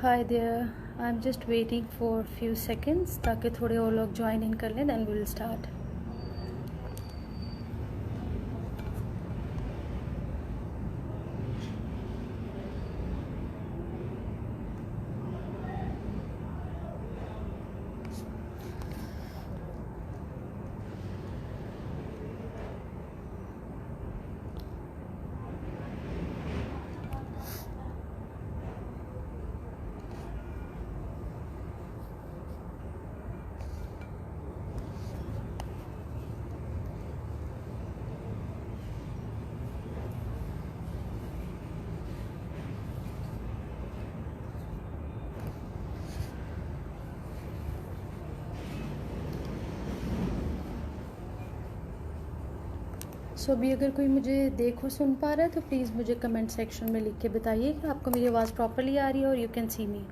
Hi there. I'm just waiting for a few seconds ताकि थोड़े और लोग join in कर लें, then we'll start. So अभी अगर कोई मुझे देख और सुन पा रहा है तो प्लीज़ मुझे कमेंट सेक्शन में लिख के बताइए कि आपको मेरी आवाज़ प्रॉपरली आ रही है और you can see me.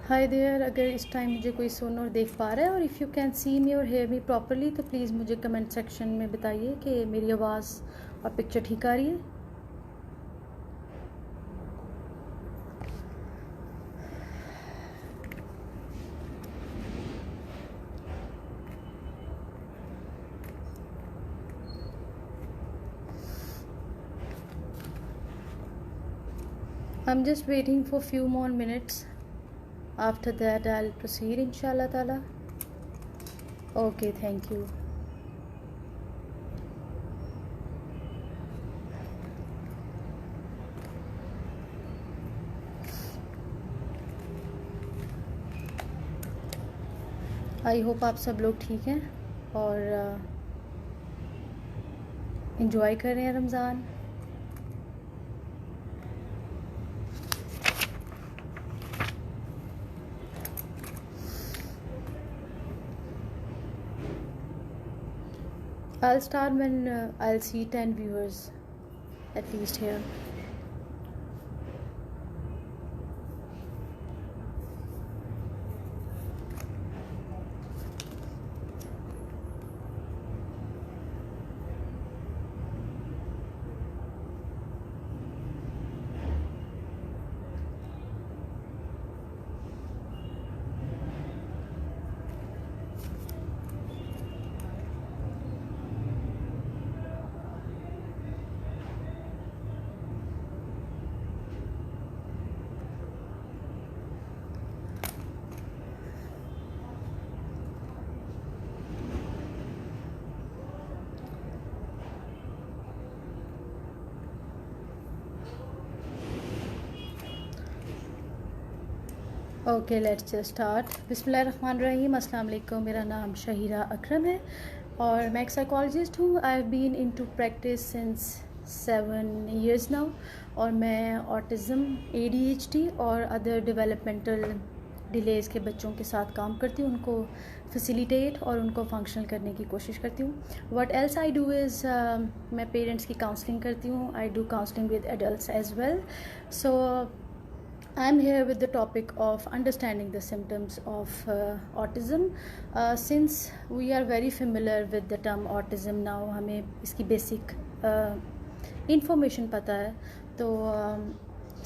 Hi there. अगर इस टाइम मुझे कोई सुन और देख पा रहा है और इफ़ यू कैन सी मी और हेयर मी प्रॉपरली तो प्लीज़ मुझे कमेंट सेक्शन में बताइए कि मेरी आवाज़ और पिक्चर ठीक आ रही है. I'm just waiting for few more minutes. After that I'll proceed inshallah taala. Okay, thank you. I hope आप सब लोग ठीक हैं और इन्जॉय कर रहे हैं Ramzan. I'll start when I'll see 10 viewers at least here. Okay, let's just start. बिस्मिल्लाहिर्रहमानिर्रहीम. अस्सलाम वालेकुम. मेरा नाम शहीरा अकरम है और मैं एक साइकोलॉजिस्ट हूँ. I have been into practice since 7 years now और मैं ऑटिज़म, ADHD और अदर डेवलपमेंटल डिलेज़ के बच्चों के साथ काम करती हूँ. उनको फैसिलिटेट और उनको फंक्शनल करने की कोशिश करती हूँ. What else I do is मैं पेरेंट्स की काउंसलिंग करती हूँ. I do counselling with adults as well. So I'm here with the topic of understanding the symptoms of autism. Since we are very familiar with the term autism now, हमें इसकी basic information पता है. तो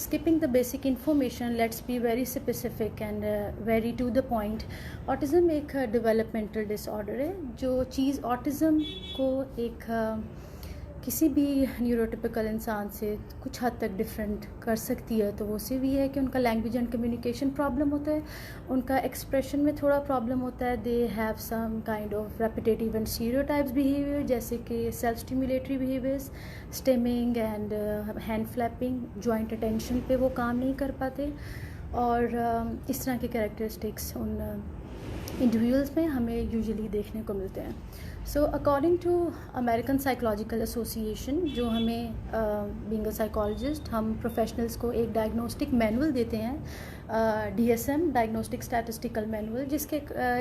skipping the basic information, let's be very specific and very to the point. Autism एक developmental disorder है. जो चीज़ autism को एक किसी भी न्यूरोटिपिकल इंसान से कुछ हद तक डिफरेंट कर सकती है तो वो सिर्फ ये है कि उनका लैंग्वेज एंड कम्युनिकेशन प्रॉब्लम होता है, उनका एक्सप्रेशन में थोड़ा प्रॉब्लम होता है. They have some kind of repetitive and stereotypes behaviour जैसे कि self stimulatory behaviours, stimming and hand flapping, joint attention पे वो काम नहीं कर पाते और इस तरह के कैरेक्टरिस्टिक्स उन इंडिविजुअल्स में हमें यूजुअली देखने को मिलते हैं। So according to American Psychological Association, जो हमें बीइंग अ साइकोलॉजिस्ट हम प्रोफेशनल्स को एक डायग्नोस्टिक मैनुअल देते हैं, DSM डायग्नोस्टिक स्टैटिस्टिकल मैनुअल,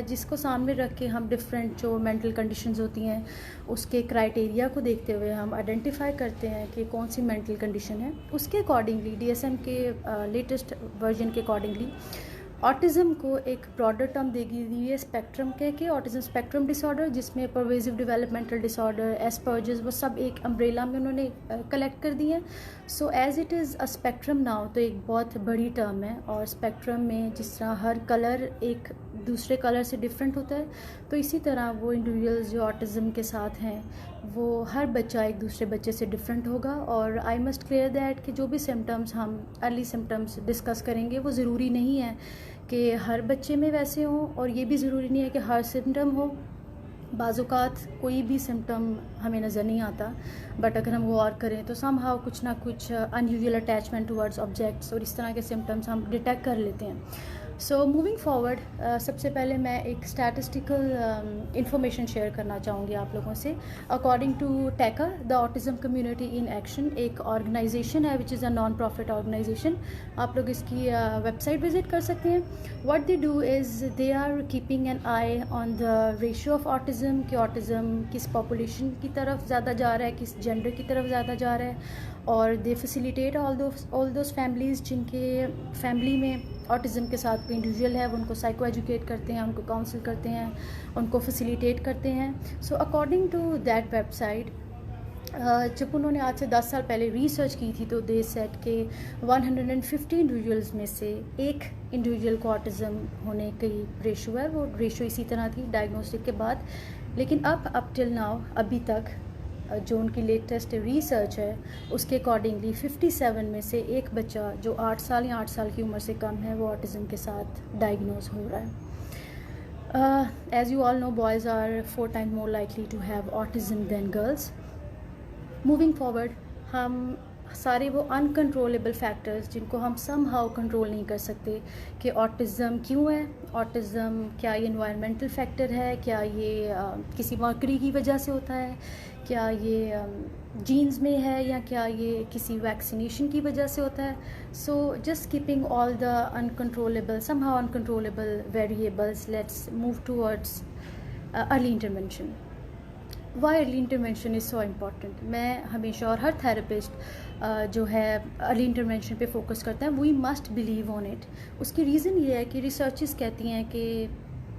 जिसको सामने रख के हम डिफरेंट जो मेंटल कंडीशंस होती हैं उसके क्राइटेरिया को देखते हुए हम आइडेंटिफाई करते हैं कि कौन सी मेंटल कंडीशन है। उसके अकॉर्डिंगली DSM के लेटेस्ट वर्जन के अकॉर्डिंगली ऑटिज़म को एक ब्रॉडर टर्म देगी दी है स्पेक्ट्रम के ऑटिज़म स्पेक्ट्रम डिसऑर्डर, जिसमें परवेजिव डेवलपमेंटल डिसऑर्डर, एस्पर्जर्स, वो सब एक अम्ब्रेला में उन्होंने कलेक्ट कर दिए हैं। So as it is a spectrum now, तो एक बहुत बड़ी टर्म है, और स्पेक्ट्रम में जिस तरह हर कलर एक दूसरे कलर से डिफरेंट होता है, तो इसी तरह वो इंडिविजुअल्स जो ऑटिज़म के साथ हैं वो हर बच्चा एक दूसरे बच्चे से डिफरेंट होगा। और आई मस्ट क्लियर दैट कि जो भी सिम्टम्स हम अर्ली सिम्टम्स डिस्कस करेंगे वो ज़रूरी नहीं है कि हर बच्चे में वैसे हों, और ये भी ज़रूरी नहीं है कि हर सिम्टम हो। बाज़ात कोई भी सिम्टम हमें नज़र नहीं आता, बट अगर हम गौर करें तो समहाउ कुछ ना कुछ अनयूजुअल अटैचमेंट टुवर्ड्स ऑब्जेक्ट्स और इस तरह के सिम्टम्स हम डिटेक्ट कर लेते हैं। सो मूविंग फॉरवर्ड, सबसे पहले मैं एक स्टैटिस्टिकल इंफॉर्मेशन शेयर करना चाहूँगी आप लोगों से। According to TACA, the autism community in action एक ऑर्गेनाइजेशन है which is a non profit organisation. आप लोग इसकी वेबसाइट विजिट कर सकते हैं। What they do is they are keeping an eye on the ratio of autism, कि autism किस पॉपुलेशन की तरफ ज़्यादा जा रहा है, किस जेंडर की तरफ ज़्यादा जा रहा है, और दे फैसिलिटेट ऑल दोस फैमिलीज़ जिनके फैमिली में ऑटिज़म के साथ कोई इंडिविजुअल है, वो उनको साइको एजुकेट करते हैं, उनको काउंसिल करते हैं, उनको फैसिलिटेट करते हैं। So according to that website, जब उन्होंने आज से 10 साल पहले रिसर्च की थी तो दे सेट के 150 इंडिविजुअल्स में से एक इंडिविजुअल को ऑटिज़म होने की रेशो है, वो रेशो इसी तरह थी डायग्नोस्टिक के बाद। लेकिन अब अप टिल नाउ, अभी तक जो उनकी लेटेस्ट रिसर्च है उसके अकॉर्डिंगली 57 में से एक बच्चा जो 8 साल या 8 साल की उम्र से कम है वो ऑटिज़म के साथ डायग्नोज हो रहा है। As you all know, boys are 4 times more likely to have autism than girls. Moving forward, हम सारे वो अनकंट्रोलेबल फैक्टर्स जिनको हम सम हाउ कंट्रोल नहीं कर सकते कि ऑटिज़म क्यों है, ऑटिज़म क्या ये इन्वायरमेंटल फैक्टर है, क्या ये किसी मर्करी की वजह से होता है, क्या ये जीन्स में है, या क्या ये किसी वैक्सीनेशन की वजह से होता है। So just keeping all the uncontrollable somehow uncontrollable variables, let's move towards early intervention. Why early intervention is so important. मैं हमेशा, और हर थेरेपिस्ट जो है अर्ली इंटरवेंशन पे फोकस करता है, we must believe on it. उसकी रीज़न ये है कि रिसर्चेस कहती हैं कि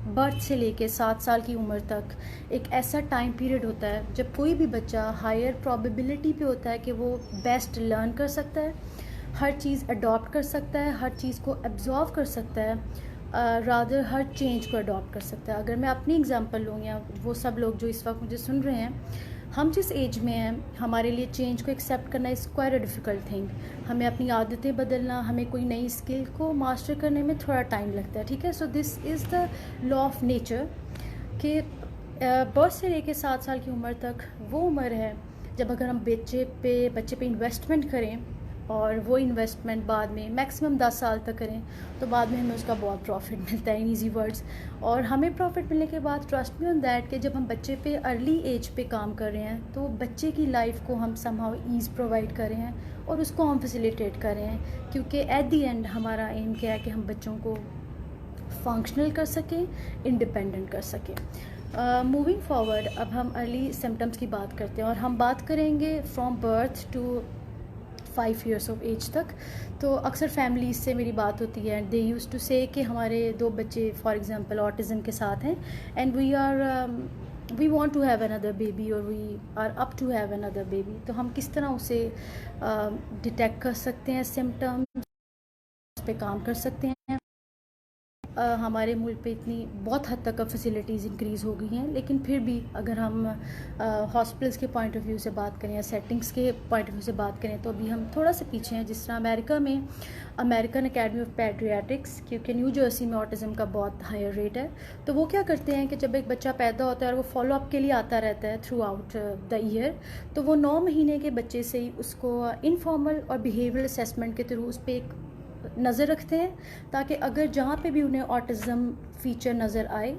बर्थ से लेके 7 साल की उम्र तक एक ऐसा टाइम पीरियड होता है जब कोई भी बच्चा हायर प्रोबेबिलिटी पे होता है कि वो बेस्ट लर्न कर सकता है, हर चीज़ अडॉप्ट कर सकता है, हर चीज़ को एब्जॉर्व कर सकता है, रादर हर चेंज को अडॉप्ट कर सकता है। अगर मैं अपनी एग्जांपल लूँ, या वो सब लोग जो इस वक्त मुझे सुन रहे हैं, हम जिस एज में हैं हमारे लिए चेंज को एक्सेप्ट करना is quite a difficult thing. हमें अपनी आदतें बदलना, हमें कोई नई स्किल को मास्टर करने में थोड़ा टाइम लगता है, ठीक है। So this is the law of nature कि बर्थ से लेके 7 साल की उम्र तक वो उम्र है जब अगर हम बच्चे पे इन्वेस्टमेंट करें और वो इन्वेस्टमेंट बाद में मैक्सिमम 10 साल तक करें तो बाद में हमें उसका बहुत प्रॉफिट मिलता है, इन ईजी वर्ड्स। और हमें प्रॉफिट मिलने के बाद ट्रस्ट मी ऑन दैट कि जब हम बच्चे पे अर्ली एज पे काम कर रहे हैं तो बच्चे की लाइफ को हम समहाउ ईज़ प्रोवाइड कर रहे हैं और उसको हम फैसिलिटेट कर रहे हैं, क्योंकि एट दी एंड हमारा एम क्या है कि हम बच्चों को फंक्शनल कर सकें, इंडिपेंडेंट कर सकें। मूविंग फॉरवर्ड, अब हम अर्ली सिम्टम्स की बात करते हैं और हम बात करेंगे from birth to 5 years of age तक। तो अक्सर फैमिलीज से मेरी बात होती है, दे यूज़ टू से कि हमारे 2 बच्चे फॉर एग्जांपल ऑटिज़म के साथ हैं and we want to have another baby और we are up to have another baby. तो हम किस तरह उसे डिटेक्ट कर सकते हैं, सिम्टम्स पे काम कर सकते हैं। हमारे मुल्क पे इतनी बहुत हद तक अब फैसिलिटीज़ इंक्रीज़ हो गई हैं, लेकिन फिर भी अगर हम हॉस्पिटल्स के पॉइंट ऑफ व्यू से बात करें या सेटिंग्स के पॉइंट ऑफ व्यू से बात करें तो अभी हम थोड़ा सा पीछे हैं। जिस तरह अमेरिका में अमेरिकन अकेडमी ऑफ पेडियाट्रिक्स, क्योंकि न्यू जर्सी में ऑटिज़म का बहुत हायर रेट है, तो वो क्या करते हैं कि जब एक बच्चा पैदा होता है और वो फॉलो अप के लिए आता रहता है थ्रू आउट द ईयर, तो वो 9 महीने के बच्चे से ही उसको इनफॉर्मल और बिहेवियरल असेसमेंट के थ्रू उस पर एक नज़र रखते हैं, ताकि अगर जहाँ पे भी उन्हें ऑटिज़म फीचर नज़र आए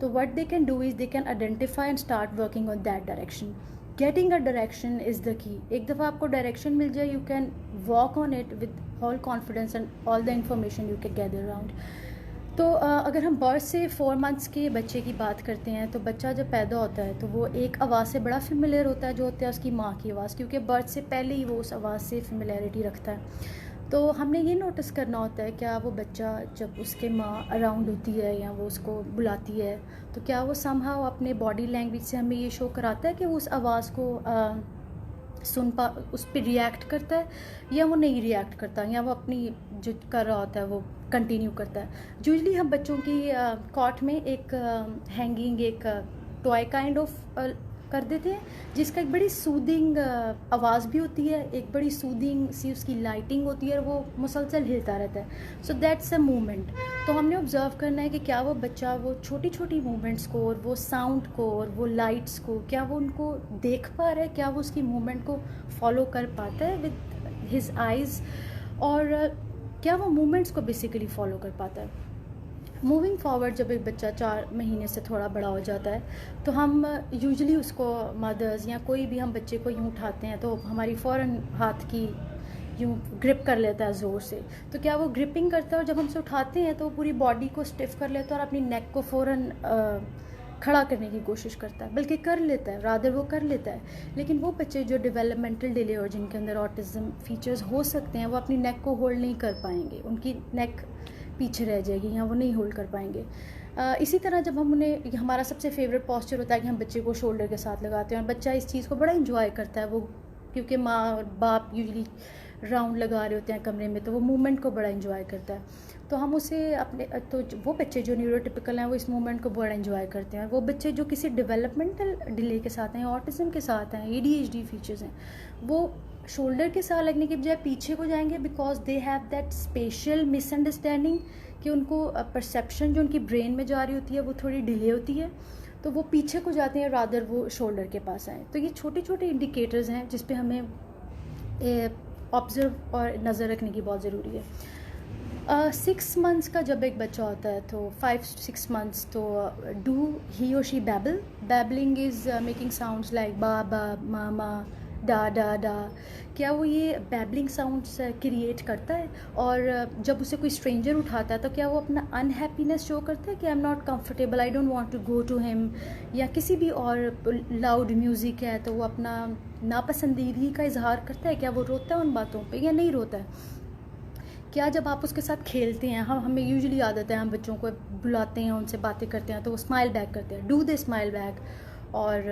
तो what they can do is they can identify and start working on that direction. Getting a direction is the key. एक दफ़ा आपको डायरेक्शन मिल जाए, you can walk on it with all confidence and all the information you can gather around. तो अगर हम birth से 4 months के बच्चे की बात करते हैं, तो बच्चा जब पैदा होता है तो वो एक आवाज़ से बड़ा फेमिलियर होता है, जो होता है उसकी माँ की आवाज़, क्योंकि बर्थ से पहले ही वो उस आवाज़ से फेमिलियरिटी रखता है. तो हमने ये नोटिस करना होता है, क्या वो बच्चा जब उसके माँ अराउंड होती है या वो उसको बुलाती है, तो क्या वो समहाउ अपने बॉडी लैंग्वेज से हमें ये शो कराता है कि वो उस आवाज़ को उस पर रिएक्ट करता है, या वो नहीं रिएक्ट करता, या वो अपनी जो कर रहा होता है वो कंटिन्यू करता है. यूजली हम बच्चों की कॉट में एक हैंगिंग एक टॉय काइंड ऑफ कर देते हैं, जिसका एक बड़ी सूदिंग आवाज़ भी होती है, एक बड़ी सूदिंग सी उसकी लाइटिंग होती है, और वो मुसलसल हिलता रहता है. So that's a movement. तो हमने ऑब्ज़र्व करना है कि क्या वो बच्चा वो छोटी छोटी मूवमेंट्स को और वो साउंड को और वो लाइट्स को, क्या वो उनको देख पा रहा है, क्या वो उसकी मूवमेंट को फॉलो कर पाता है विद हिज आइज़, और क्या वो मूवमेंट्स को बेसिकली फॉलो कर पाता है. मूविंग फॉरवर्ड, जब एक बच्चा 4 महीने से थोड़ा बड़ा हो जाता है, तो हम यूजुअली उसको मदर्स या कोई भी हम बच्चे को यूँ उठाते हैं तो हमारी फ़ौरन हाथ की यूँ ग्रिप कर लेता है ज़ोर से. तो क्या वो ग्रिपिंग करता है, और जब हम उसे उठाते हैं तो वो पूरी बॉडी को स्टिफ कर लेता है और अपनी नेक को फ़ौरन खड़ा करने की कोशिश करता है, बल्कि कर लेता है, रादर वो कर लेता है. लेकिन वो बच्चे जो डेवलपमेंटल डिले और जिनके अंदर ऑटिज़म फीचर्स हो सकते हैं, वो अपनी नेक को होल्ड नहीं कर पाएंगे, उनकी नेक पीछे रह जाएगी या वो नहीं होल्ड कर पाएंगे. इसी तरह जब हम उन्हें, हमारा सबसे फेवरेट पॉस्चर होता है कि हम बच्चे को शोल्डर के साथ लगाते हैं, और बच्चा इस चीज़ को बड़ा इंजॉय करता है, वो क्योंकि माँ और बाप यूजली राउंड लगा रहे होते हैं कमरे में, तो वो मूवमेंट को बड़ा इंजॉय करता है. तो हम उसे अपने, तो वो बच्चे जो न्यूरोटिपिकल हैं वो इस मूवमेंट को बड़ा इंजॉय करते हैं, और वो बच्चे जो किसी डेवलपमेंटल डिले के साथ हैं, ऑटिज़म के साथ हैं, ADHD फीचर्स हैं, वो शोल्डर के साथ लगने के बजाय पीछे को जाएंगे, because they have that special misunderstanding कि उनको परसेप्शन जो उनकी ब्रेन में जा रही होती है वो थोड़ी डिले होती है, तो वो पीछे को जाते हैं रादर वो शोल्डर के पास आए. तो ये छोटे छोटे इंडिकेटर्स हैं जिस पे हमें ऑब्ज़र्व और नज़र रखने की बहुत ज़रूरी है. 6 मंथ्स का जब एक बच्चा होता है, तो 5-6 मंथ्स, तो डू ही और she babble. Babbling is making sounds like baba, mama, da da डा. क्या वो ये बैबलिंग साउंड्स क्रिएट करता है, और जब उसे कोई स्ट्रेंजर उठाता है तो क्या वो अपना अनहैप्पीनेस शो करता है कि I am not comfortable, I don't want to go to him, या किसी भी और लाउड म्यूज़िक है तो वो अपना नापसंदीदगी का इजहार करता है, क्या वो रोता है उन बातों पे या नहीं रोता है. क्या जब आप उसके साथ खेलते हैं, हमें यूजुअली आदत है, हम बच्चों को बुलाते हैं, उनसे बातें करते हैं, तो वो स्माइल बैक करते हैं, डू दे स्माइल बैक, और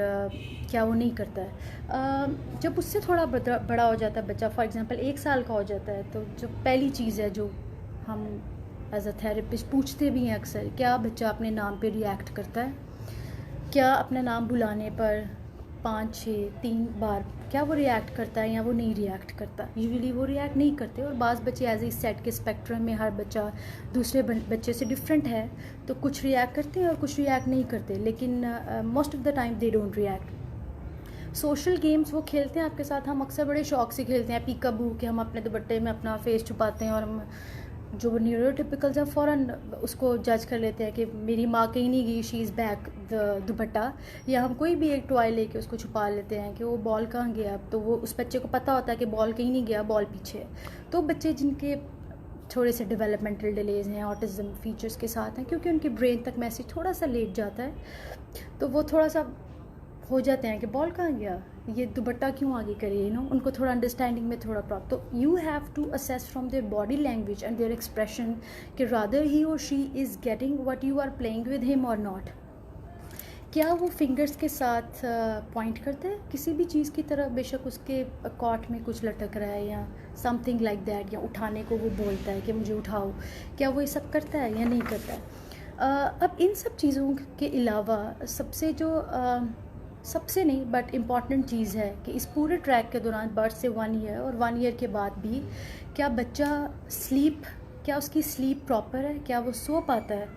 क्या वो नहीं करता है. जब उससे थोड़ा बड़ा हो जाता है बच्चा, फॉर एग्जांपल 1 साल का हो जाता है, तो जो पहली चीज़ है जो हम एज अ थेरेपिस्ट पूछते भी हैं अक्सर, क्या बच्चा अपने नाम पे रिएक्ट करता है, क्या अपना नाम बुलाने पर 5-6-3 बार क्या वो रिएक्ट करता है या वो नहीं रिएक्ट करता. यूजुअली वो रिएक्ट नहीं करते, और बाज़ बच्चे एज ए सेट के स्पेक्ट्रम में, हर बच्चा दूसरे बच्चे से डिफरेंट है, तो कुछ रिएक्ट करते हैं और कुछ रिएक्ट नहीं करते, लेकिन most of the time they don't react. Social games वो खेलते हैं आपके साथ, हम अक्सर बड़े शौक से खेलते हैं पीकाबू, कि हम अपने दुपट्टे में अपना फेस छुपाते हैं, और हम जो न्यूरोटिपिकल्स हैं फ़ौरन उसको जज कर लेते हैं कि मेरी माँ कहीं नहीं गई, शी इज़ बैक द दुपट्टा, या हम कोई भी एक टॉय लेके उसको छुपा लेते हैं कि वो बॉल कहाँ गया. तो वो उस बच्चे को पता होता है कि बॉल कहीं नहीं गया, बॉल पीछे है. तो बच्चे जिनके थोड़े से डेवलपमेंटल डिलेज़ हैं, ऑटिज़म फीचर्स के साथ हैं, क्योंकि उनके ब्रेन तक मैसेज थोड़ा सा लेट जाता है, तो वो थोड़ा सा हो जाते हैं कि बॉल कहाँ गया, ये दुपट्टा क्यों आगे करे, उनको थोड़ा अंडरस्टैंडिंग में थोड़ा प्रॉब्लम. तो you have to assess from their body language and their expression कि रादर ही और she is getting what you are playing with him or not. क्या वो फिंगर्स के साथ पॉइंट करता है किसी भी चीज़ की तरफ, बेशक उसके कॉट में कुछ लटक रहा है या समथिंग लाइक दैट, या उठाने को वो बोलता है कि मुझे उठाओ, क्या वो ये सब करता है या नहीं करता है. अब इन सब चीज़ों के अलावा सबसे नहीं बट इम्पॉर्टेंट चीज़ है कि इस पूरे ट्रैक के दौरान, बर्थ से 1 ईयर और 1 ईयर के बाद भी, क्या बच्चा क्या उसकी स्लीप प्रॉपर है, क्या वो सो पाता है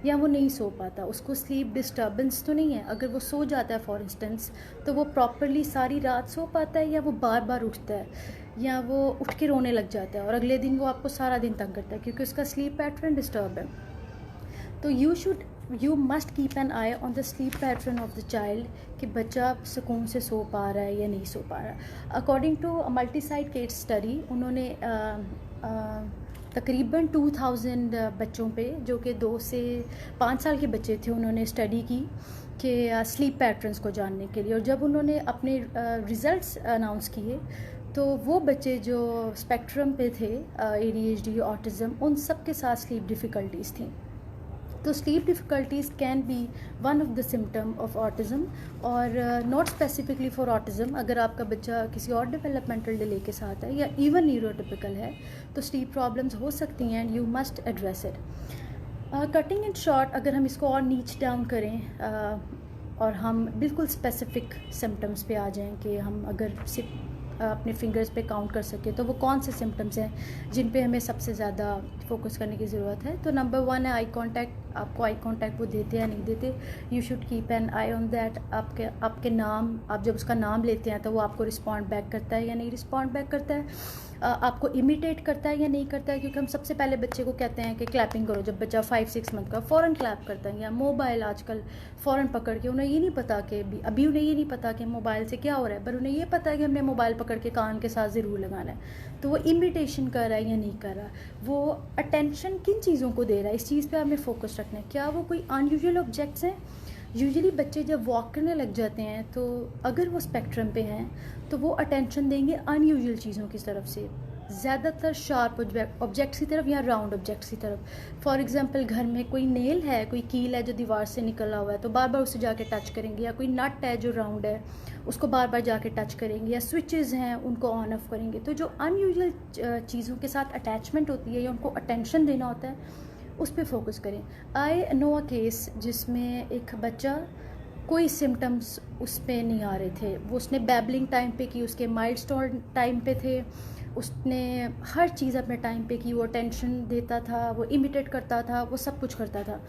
या वो नहीं सो पाता, उसको स्लीप डिस्टर्बेंस तो नहीं है. अगर वो सो जाता है फॉर इंस्टेंस, तो वो प्रॉपरली सारी रात सो पाता है या वो बार बार उठता है. या वो उठ के रोने लग जाता है और अगले दिन वो आपको सारा दिन तंग करता है क्योंकि उसका स्लीप पैटर्न डिस्टर्ब है। तो you must keep an eye on the sleep pattern of the child कि बच्चा सुकून से सो पा रहा है या नहीं सो पा रहा। According to multi site case study, उन्होंने तकरीबन 2000 बच्चों पे जो कि 2 से 5 साल के बच्चे थे, उन्होंने स्टडी की कि स्लीप पैटर्न्स को जानने के लिए। और जब उन्होंने अपने रिज़ल्ट्स अनाउंस किए तो वो बच्चे जो स्पेक्ट्रम पे थे, ADHD, ऑटिज़म, उन सब के साथ स्लीप डिफ़िकल्टीज़ थी। तो sleep difficulties can be one of the symptom of autism और नॉट स्पेसिफिकली फॉर ऑटिज़म। अगर आपका बच्चा किसी और डेवलपमेंटल डिले के साथ है या इवन न्यूरोटिपिकल है तो स्लीप प्रॉब्लम्स हो सकती हैं and you must address it. Cutting in short, अगर हम इसको और नीच डाउन करें और हम बिल्कुल स्पेसिफिक सिम्टम्स पे आ जाएं कि हम अगर सिर्फ अपने फिंगर्स पे काउंट कर सके तो वो कौन से सिम्टम्स हैं जिन पे हमें सबसे ज़्यादा फोकस करने की ज़रूरत है। तो नंबर 1 है आई कांटेक्ट। आपको आई कांटेक्ट वो देते हैं नहीं देते, you should keep an eye on that. आपके नाम, आप जब उसका नाम लेते हैं तो वो आपको रिस्पॉन्ड बैक करता है या नहीं रिस्पॉन्ड बैक करता है, आपको इमिटेट करता है या नहीं करता है। क्योंकि हम सबसे पहले बच्चे को कहते हैं कि क्लैपिंग करो, जब बच्चा 5-6 मंथ का फ़ौरन क्लैप करता है। या मोबाइल आजकल फ़ौरन पकड़ के, उन्हें ये नहीं पता कि अभी उन्हें ये नहीं पता कि मोबाइल से क्या हो रहा है, पर उन्हें ये पता है कि हमने मोबाइल पकड़ के कान के साथ ज़रूर लगाना है। तो वो इमिटेशन कर रहा है या नहीं कर रहा, वो अटेंशन किन चीज़ों को दे रहा है, इस चीज़ पर हमें फोकस रखना है। क्या वो कोई अनयूजुअल ऑब्जेक्ट्स हैं? यूजुअली बच्चे जब वॉक करने लग जाते हैं तो अगर वो स्पेक्ट्रम पे हैं तो वो अटेंशन देंगे अनयूजुअल चीज़ों की तरफ से, ज़्यादातर शार्प ऑब्जेक्ट्स की तरफ या राउंड ऑब्जेक्ट्स की तरफ। फॉर एग्जांपल, घर में कोई नेल है, कोई कील है जो दीवार से निकला हुआ है तो बार बार उसे जाके टच करेंगे, या कोई नट है जो राउंड है उसको बार बार जाके टच करेंगे, या स्विचेस हैं उनको ऑन ऑफ करेंगे। तो जो अनयूजुअल चीज़ों के साथ अटैचमेंट होती है या उनको अटेंशन देना होता है, उस पर फोकस करें। आई नो अ केस जिसमें एक बच्चा, कोई सिम्टम्स उस पर नहीं आ रहे थे, वो उसने बैबलिंग टाइम पे की, उसके माइलस्टोन टाइम पे थे, उसने हर चीज़ अपने टाइम पे की, वो अटेंशन देता था, वो इमिटेट करता था, वो सब कुछ करता था।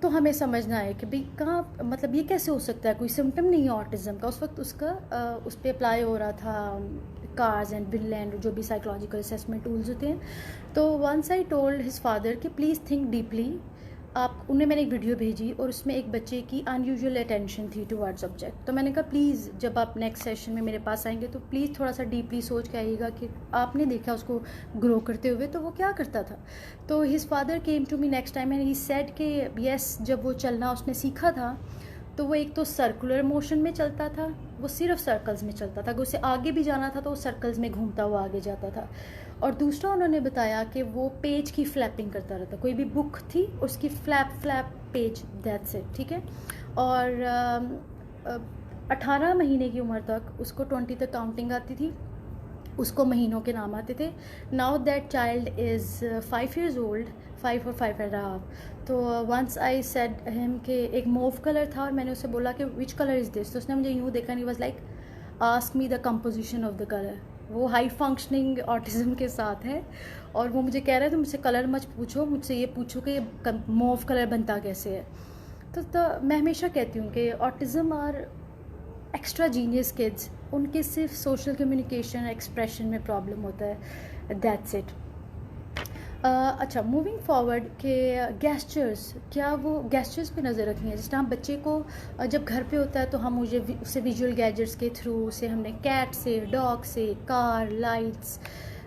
तो हमें समझना है कि भाई कहाँ, मतलब ये कैसे हो सकता है, कोई सिम्टम नहीं है ऑटिज़म का। उस वक्त उसका उस पर अप्लाई हो रहा था कार्स एंड विनलैंड, जो भी साइकोलॉजिकल असेसमेंट टूल्स होते हैं। तो once I told his father कि प्लीज़ थिंक डीपली। उन्हें मैंने एक वीडियो भेजी और उसमें एक बच्चे की अनयूजुअल अटेंशन थी टुवर्ड्स ऑब्जेक्ट। तो मैंने कहा प्लीज़ जब आप नेक्स्ट सेशन में मेरे पास आएंगे तो प्लीज़ थोड़ा सा डीपली सोच के आइएगा कि आपने देखा उसको ग्रो करते हुए तो वो क्या करता था। तो his father came to me next time and he said कि यस, जब वो चलना उसने सीखा था तो वो एक तो सर्कुलर मोशन में चलता था, वो सिर्फ सर्कल्स में चलता था। अगर उसे आगे भी जाना था तो वो सर्कल्स में घूमता हुआ आगे जाता था। और दूसरा उन्होंने बताया कि वो पेज की फ्लैपिंग करता रहता, कोई भी बुक थी उसकी फ्लैप पेज, दैट्स इट, ठीक है। और 18 महीने की उम्र तक उसको 20 तक काउंटिंग आती थी, उसको महीनों के नाम आते थे। Now that child is 5 years old, 5 और 5.5। तो वंस आई सेड हिम कि एक मूव कलर था और मैंने उससे बोला कि विच कलर इज़ दिस, तो उसने मुझे यूँ देखा, नहीं was like ask me the composition of the colour. वो हाई फंक्शनिंग ऑटिज़म के साथ है और वो मुझे कह रहा है तो मुझसे कलर मत पूछो, मुझसे ये पूछो कि ये मूव कलर बनता कैसे है। तो मैं हमेशा कहती हूँ कि ऑटिज़म और एक्स्ट्रा जीनियस किड्स, उनके सिर्फ सोशल कम्युनिकेशन एक्सप्रेशन में प्रॉब्लम होता है, दैट्स इट। अच्छा, मूविंग फॉरवर्ड के गेस्चर्स, क्या वो गेस्चर्स पे नज़र रखनी है। जिस तरह बच्चे को जब घर पे होता है तो हम उसे विजुअल गैजेट्स के थ्रू, उसे हमने कैट से, डॉग से, कार, लाइट्स,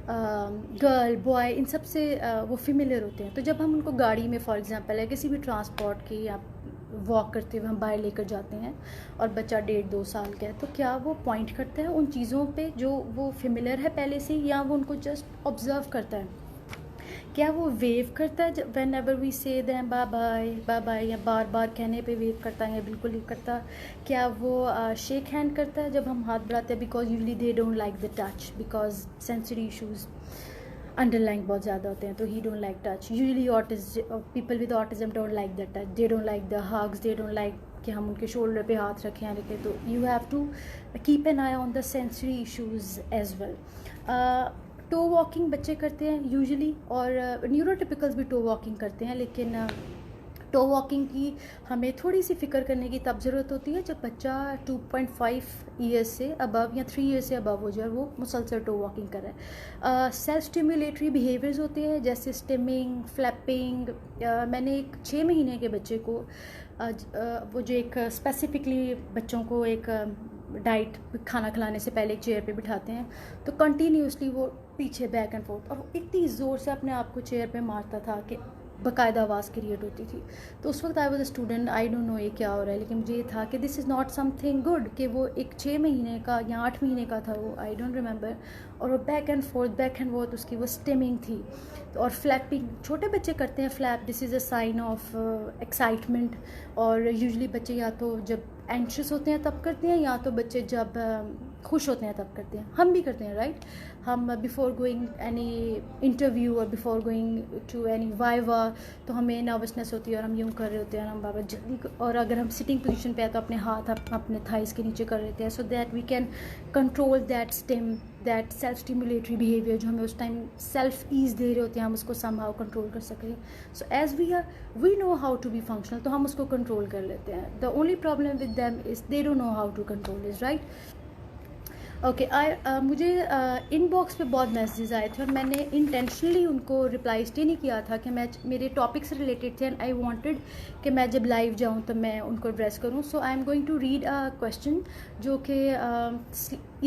गर्ल, बॉय, इन सब से वो फेमिलियर होते हैं। तो जब हम उनको गाड़ी में फॉर एग्जांपल है किसी भी ट्रांसपोर्ट की या वॉक करते हुए हम बाहर लेकर जाते हैं और बच्चा 1.5-2 साल का है, तो क्या वो पॉइंट करता है उन चीज़ों पे जो वो फेमिलियर है पहले से, या वो उनको जस्ट ऑब्ज़र्व करता है। क्या वो वेव करता है whenever we say them bye bye bye bye, या बार बार कहने पे वेव करता है या बिल्कुल नहीं करता। क्या वो शेक हैंड करता है जब हम हाथ बढ़ाते हैं, because usually they don't like the touch, because sensory issues underline बहुत ज़्यादा होते हैं, तो ही don't like touch. Usually people with autism don't like the touch, they don't like the hugs, they don't like कि हम उनके शोल्डर पे हाथ रखें या रखें। तो you have to keep an eye on the sensory issues as well. Toe walking बच्चे करते हैं यूजुअली, और न्यूरोटिपिकल्स भी टो वॉकिंग करते हैं, लेकिन टो वॉकिंग की हमें थोड़ी सी फ़िक्र करने की तब ज़रूरत होती है जब बच्चा 2.5 ईयर्स से अबव या 3 ईयर्स से अबव हो जाए, वो मुसलसल टो वॉकिंग कर रहा है। सेल्फ स्टिमुलेटरी बिहेवियर्स होते हैं जैसे स्टिमिंग, फ्लैपिंग। मैंने एक 6 महीने के बच्चे को वो जो एक स्पेसिफिकली बच्चों को एक डाइट खाना खिलाने से पहले एक चेयर पे बिठाते हैं, तो कंटिन्यूसली वो पीछे बैक एंड फोर्थ, और इतनी ज़ोर से अपने आप को चेयर पे मारता था कि बाकायदा आवाज़ क्रिएट होती थी। तो उस वक्त I was a student, I don't know ये क्या हो रहा है, लेकिन मुझे ये था कि this is not something good कि वो एक 6 महीने का या 8 महीने का था वो, आई डोंट रिमेंबर, और वो बैक एंड फोर्थ उसकी वो स्टिमिंग थी। तो और फ्लैपिंग छोटे बच्चे करते हैं flap, this is a sign of excitement. और यूजुअली बच्चे या तो जब एंशियस होते हैं तब करते हैं, या तो बच्चे जब खुश होते हैं तब करते हैं। हम भी करते हैं, राइट? हम बिफ़ोर गोइंग एनी इंटरव्यू और before going to any viva, तो हमें नर्वसनेस होती है और हम यूँ कर रहे होते हैं, हम बाबा जल्दी, और अगर हम सिटिंग पोजीशन पे है तो अपने हाथ अपने थाइस के नीचे कर लेते हैं, so that we can control that stim, that self stimulatory behaviour जो हमें उस टाइम सेल्फ ईज़ दे रहे होते हैं, हम उसको समहाउ कंट्रोल कर सकें। So as we know how to be functional, तो हम उसको कंट्रोल कर लेते हैं। The only problem with them is they don't know how to control is, right? Okay, मुझे इनबॉक्स पे बहुत मैसेजेस आए थे और मैंने इंटेंशनली उनको रिप्लाई इसलिए नहीं किया था कि मैं मेरे टॉपिक से रिलेटेड थे, एंड आई वांटेड कि मैं जब लाइव जाऊं तो मैं उनको एड्रेस करूं। So I am going to read a question जो कि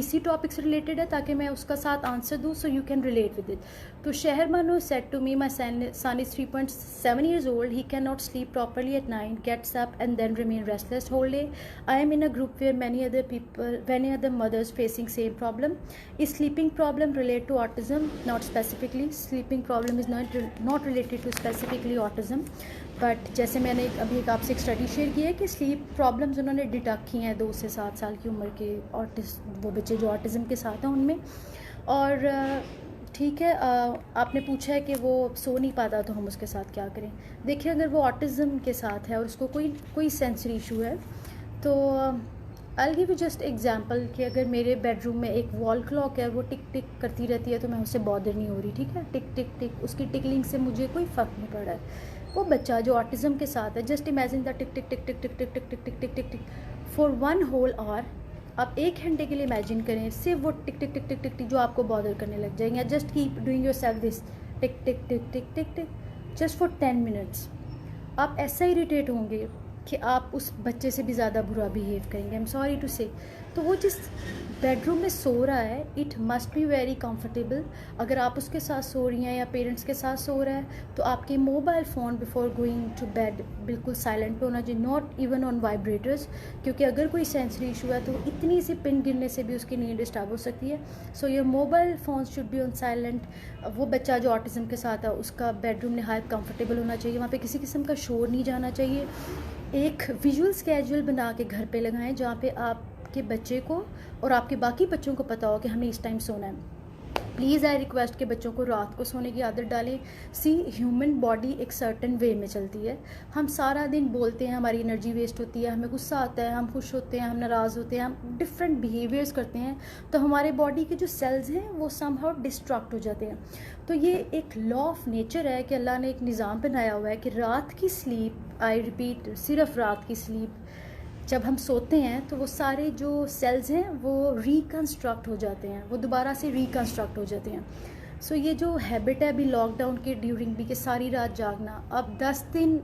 इसी टॉपिक से रिलेटेड है, ताकि मैं उसका साथ आंसर दूं, so you can relate with it. तो शहर मानो said to me, my son is 3.7 years old, he cannot sleep properly at night, gets up and then remain restless whole day. I am in a group where many other mothers facing same problem. Is sleeping problem related to autism? Not specifically. Sleeping problem is not related to specifically autism. But जैसे मैंने अभी आपसे एक study share की है कि sleep problems उन्होंने detect की हैं 2 से 7 साल की उम्र के वो बच्चे जो ऑटिज़म के साथ हैं उनमें। और ठीक है, आपने पूछा है कि वो सो नहीं पाता तो हम उसके साथ क्या करें। देखिए, अगर वो ऑटिज़म के साथ है और उसको कोई सेंसरी इशू है, तो I give you just example कि अगर मेरे बेडरूम में एक वॉल क्लॉक है, वो टिक टिक करती रहती है, तो मैं उससे बॉदर नहीं हो रही, ठीक है? टिक टिक टिक, उसकी टिकलिंग से मुझे कोई फ़र्क नहीं पड़ रहा है। वो बच्चा जो ऑटिज़म के साथ है, just imagine the tick tick tick tick tick tick tick tick tick tick tick tick for 1 whole hour. आप 1 घंटे के लिए इमेजिन करें सिर्फ वो टिक टिक टिक टिक टिक टिक जो आपको बॉदर करने लग जाएंगे, या just keep doing your self this tick tick tick tick tick tick just for 10 minutes. आप ऐसा इरिटेट होंगे कि आप उस बच्चे से भी ज़्यादा बुरा बिहेव करेंगे, आई एम सॉरी टू से। तो वो जिस बेडरूम में सो रहा है, it must be very comfortable. अगर आप उसके साथ सो रही हैं या पेरेंट्स के साथ सो रहा है, तो आपके mobile phone before going to bed बिल्कुल साइलेंट पे होना चाहिए, नॉट इवन ऑन वाइब्रेटर्स, क्योंकि अगर कोई सेंसरी इशू है तो इतनी सी पिन गिरने से भी उसकी नींद डिस्टर्ब हो सकती है। So your mobile phone should be on silent. वो बच्चा जो ऑटिज़म के साथ है उसका बेडरूम नहायत कंफर्टेबल होना चाहिए, वहाँ पर किसी किस्म का शोर नहीं जाना चाहिए। एक विजुअल स्केड्यूल बना के घर पे लगाएं जहाँ पे आपके बच्चे को और आपके बाकी बच्चों को पता हो कि हमें इस टाइम सोना है। प्लीज़ आई रिक्वेस्ट के बच्चों को रात को सोने की आदत डालें। सी, ह्यूमन बॉडी एक सर्टन वे में चलती है। हम सारा दिन बोलते हैं, हमारी एनर्जी वेस्ट होती है, हमें गुस्सा आता है, हम खुश होते हैं, हम नाराज़ होते हैं, हम डिफरेंट बिहेवियर्स करते हैं, तो हमारे बॉडी के जो सेल्स हैं वो समहाउ डिस्ट्रैक्ट हो जाते हैं। तो ये एक लॉ ऑफ नेचर है कि अल्लाह ने एक निज़ाम बनाया हुआ है कि रात की स्लीप, आई रिपीट, सिर्फ रात की स्लीप, जब हम सोते हैं तो वो सारे जो सेल्स हैं वो रिकन्स्ट्रक्ट हो जाते हैं, वो दोबारा से रिकन्स्ट्रक्ट हो जाते हैं। सो ये जो हैबिट है अभी लॉकडाउन के ड्यूरिंग भी कि सारी रात जागना, अब 10 दिन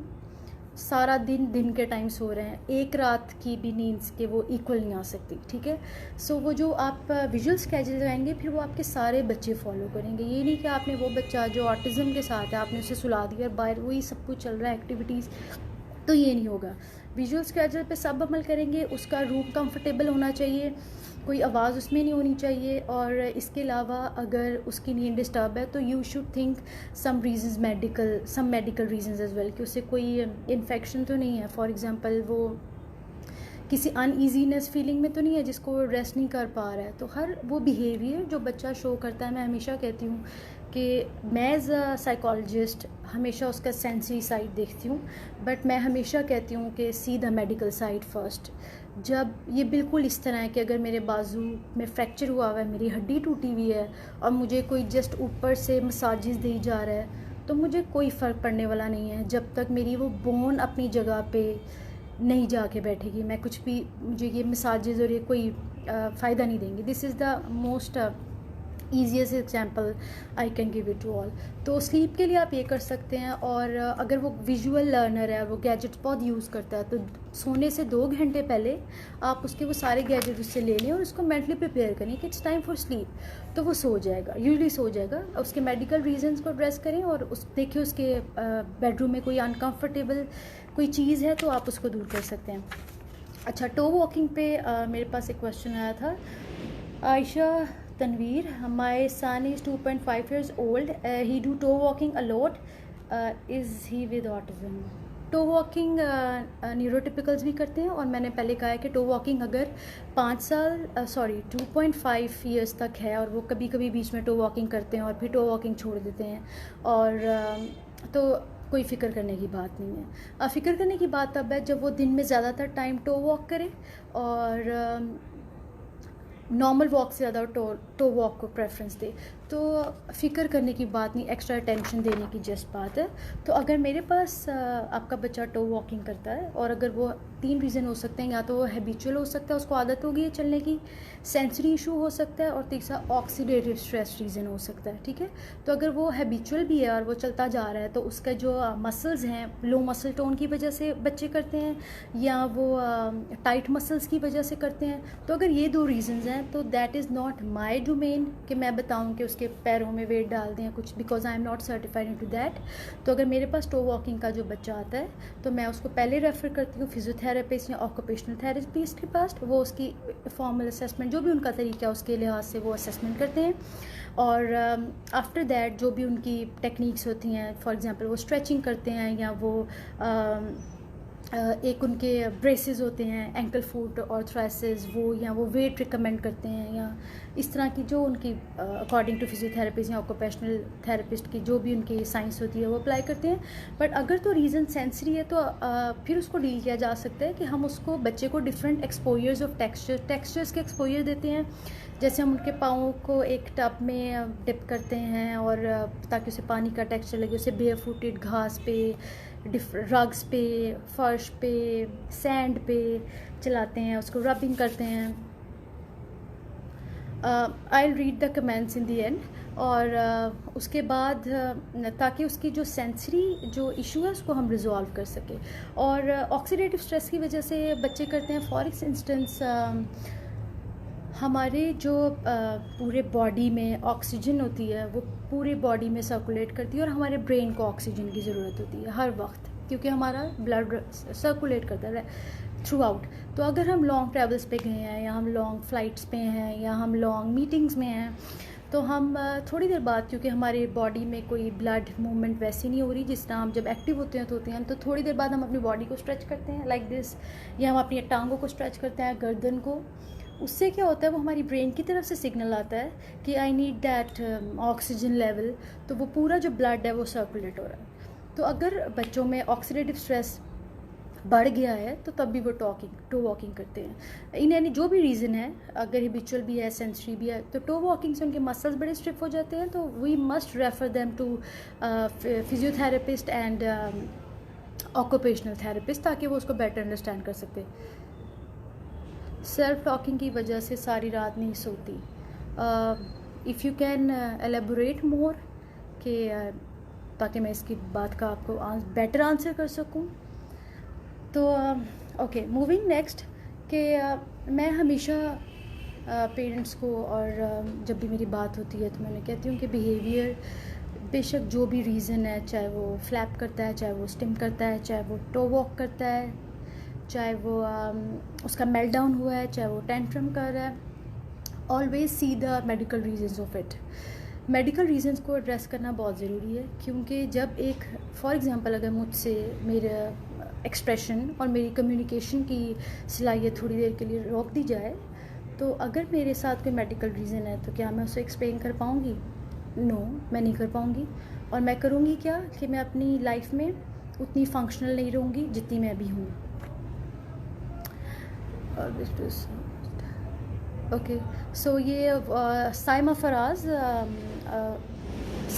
सारा दिन के टाइम सो रहे हैं, एक रात की भी नींद के वो इक्वल नहीं आ सकती, ठीक है? सो वो जो आप विजुअल स्केड्यूल लगाएंगे फिर वो आपके सारे बच्चे फॉलो करेंगे। ये नहीं कि आपने वो बच्चा जो ऑटिज़म के साथ है आपने उसे सुला दिया, बाहर वही सब कुछ चल रहा है एक्टिविटीज़, तो ये नहीं होगा। विजुअल स्केड्यूल पे सब अमल करेंगे। उसका रूम कंफर्टेबल होना चाहिए, कोई आवाज़ उसमें नहीं होनी चाहिए, और इसके अलावा अगर उसकी नींद डिस्टर्ब है तो you should think some medical reasons as well, कि उससे कोई इन्फेक्शन तो नहीं है। फॉर एग्जांपल वो किसी अनईजीनेस फीलिंग में तो नहीं है जिसको रेस्ट नहीं कर पा रहा है। तो हर वो बिहेवियर जो बच्चा शो करता है, मैं हमेशा कहती हूँ कि मैं एज़ अ साइकोलॉजिस्ट हमेशा उसका सेंसरी साइड देखती हूँ, बट मैं हमेशा कहती हूँ कि see the medical side first. जब ये बिल्कुल इस तरह है कि अगर मेरे बाजू में फ्रैक्चर हुआ हुआ है, मेरी हड्डी टूटी हुई है और मुझे कोई जस्ट ऊपर से मसाजेस दी जा रहा है, तो मुझे कोई फ़र्क पड़ने वाला नहीं है जब तक मेरी वो बोन अपनी जगह पे नहीं जाके बैठेगी। मैं कुछ भी, मुझे ये मसाजेज़ और ये कोई फ़ायदा नहीं देंगे। This is the most easiest example I can give it to all. तो स्लीप के लिए आप ये कर सकते हैं। और अगर वो विजुअल लर्नर है, वो गैजेट्स बहुत यूज़ करता है, तो सोने से 2 घंटे पहले आप उसके वो सारे गैजेट उससे ले लें और उसको मेंटली प्रिपेयर करें कि इट्स टाइम फॉर स्लीप। तो वो सो जाएगा, यूजली सो जाएगा। उसके मेडिकल रीजंस को एड्रेस करें और उस देखिए उसके बेडरूम में कोई अनकम्फर्टेबल कोई चीज़ है तो आप उसको दूर कर सकते हैं। अच्छा, टो वॉकिंग पे मेरे पास एक क्वेश्चन आया था। Ayesha Tanveer, my son is 2.5 years old. He do toe walking a lot. Is he with autism? Toe walking neurotypicals भी करते हैं। और मैंने पहले कहा है कि टो वॉकिंग अगर 2.5 ईयर्स तक है और वो कभी कभी बीच में टो वॉकिंग करते हैं और फिर टो वॉकिंग छोड़ देते हैं, और तो कोई फ़िक्र करने की बात नहीं है। फ़िक्र करने की बात तब है जब वो दिन में ज़्यादातर टाइम टो वॉक करे और नॉर्मल वॉक से ज़्यादा टो वॉक को प्रेफरेंस दे। तो फ़िक्र करने की बात नहीं, एक्स्ट्रा अटेंशन देने की जस्ट बात है। तो अगर मेरे पास आपका बच्चा टो वॉकिंग करता है, और अगर वो 3 रीज़न हो सकते हैं, या तो वो हैबिचुअल हो सकता है, उसको आदत हो गई है चलने की, सेंसरी इशू हो सकता है, और तीसरा ऑक्सीडेटिव स्ट्रेस रीज़न हो सकता है। ठीक है, तो अगर वो हैबिचुअल भी है और वो चलता जा रहा है, तो उसका जो मसल्स हैं लो मसल टोन की वजह से बच्चे करते हैं, या वो टाइट मसल्स की वजह से करते हैं। तो अगर ये 2 रीज़न्स हैं तो that is not my domain कि मैं बताऊं कि उसके पैरों में वेट डाल दें या कुछ, because I am not certified into that. तो अगर मेरे पास टो वॉकिंग का जो बच्चा आता है तो मैं उसको पहले रेफ़र करती हूँ फिजियोथेरेपिस्ट या ऑक्यूपेशनल थेरेपिस्ट के पास। वो उसकी फॉर्मल असेसमेंट, जो भी उनका तरीका है उसके लिहाज से वो असेसमेंट करते हैं। और आफ्टर दैट जो भी उनकी टेक्निक्स होती हैं, फॉर एग्जांपल वो स्ट्रेचिंग करते हैं, या वो एक उनके ब्रेसेस होते हैं एंकल फुट और थ्राइसिस, वो या वो वेट रिकमेंड करते हैं, या इस तरह की जो उनकी अकॉर्डिंग टू फिजियोथेरेपिस्ट या ऑक्यूपेशनल थेरेपिस्ट की जो भी उनकी साइंस होती है वो अप्लाई करते हैं। बट अगर तो रीज़न सेंसरी है तो फिर उसको डील किया जा सकता है कि हम उसको बच्चे को डिफरेंट एक्सपोजर्स ऑफ टेक्सचर्स के एक्सपोजर देते हैं। जैसे हम उनके पाँव को एक टब में डिप करते हैं और ताकि उसे पानी का टेक्सचर लगे, उसे बेयर फुटेड घास पे, रग्स पे, फर्श पे, सैंड पे चलाते हैं, उसको रबिंग करते हैं। I will read the comments in the end. और उसके बाद ताकि उसकी जो सेंसरी जो इशू है उसको हम रिजॉल्व कर सके। और ऑक्सीडेटिव स्ट्रेस की वजह से बच्चे करते हैं, फॉर इंस्टेंस हमारे जो पूरे बॉडी में ऑक्सीजन होती है वो पूरे बॉडी में सर्कुलेट करती है, और हमारे ब्रेन को ऑक्सीजन की ज़रूरत होती है हर वक्त, क्योंकि हमारा ब्लड सर्कुलेट करता है थ्रू आउट। तो अगर हम लॉन्ग ट्रैवल्स पे गए हैं, या हम लॉन्ग फ्लाइट्स पे हैं, या हम लॉन्ग मीटिंग्स में हैं, तो हम थोड़ी देर बाद, क्योंकि हमारी बॉडी में कोई ब्लड मूवमेंट वैसी नहीं हो रही जिस तरह हम जब एक्टिव होते हैं, तो थोड़ी देर बाद हम अपनी बॉडी को स्ट्रेच करते हैं लाइक दिस, या हम अपनी टांगों को स्ट्रेच करते हैं, गर्दन को। उससे क्या होता है, वो हमारी ब्रेन की तरफ से सिग्नल आता है कि I need that oxygen level, तो वो पूरा जो ब्लड है वो सर्कुलेट हो रहा है। तो अगर बच्चों में ऑक्सीडेटिव स्ट्रेस बढ़ गया है तो तब भी वो टो वॉकिंग करते हैं। इन यानी जो भी रीज़न है, अगर हैबिचुअल भी है, सेंसरी भी है, तो टो वॉकिंग से उनके मसल्स बड़े स्टिफ हो जाते हैं। तो we must refer them to physiotherapist and occupational therapist, ताकि वो उसको बेटर अंडरस्टैंड कर सकते। सेल्फ टॉकिंग की वजह से सारी रात नहीं सोती। इफ़ यू कैन एलेबोरेट मोर कि ताकि मैं इसकी बात का आपको बेटर आंसर कर सकूं। तो ओके, मूविंग नेक्स्ट कि मैं हमेशा पेरेंट्स को, और जब भी मेरी बात होती है तो मैं कहती हूँ कि बिहेवियर बेशक जो भी रीज़न है, चाहे वो फ्लैप करता है, चाहे वो स्टिम करता है, चाहे वो टो वॉक करता है, चाहे वो उसका मेल्टडाउन हुआ है, चाहे वो टेंट्रम कर रहा है, always see the medical reasons of it. Medical reasons को एड्रेस करना बहुत ज़रूरी है, क्योंकि जब एक फॉर एग्जांपल अगर मुझसे मेरे एक्सप्रेशन और मेरी कम्युनिकेशन की सलाहियत थोड़ी देर के लिए रोक दी जाए, तो अगर मेरे साथ कोई मेडिकल रीज़न है तो क्या मैं उसे एक्सप्लेन कर पाऊँगी? नो, मैं नहीं कर पाऊँगी। और मैं करूँगी क्या कि मैं अपनी लाइफ में उतनी फंक्शनल नहीं रहूँगी जितनी मैं अभी हूँ। ओके, सो ये साइमा फराज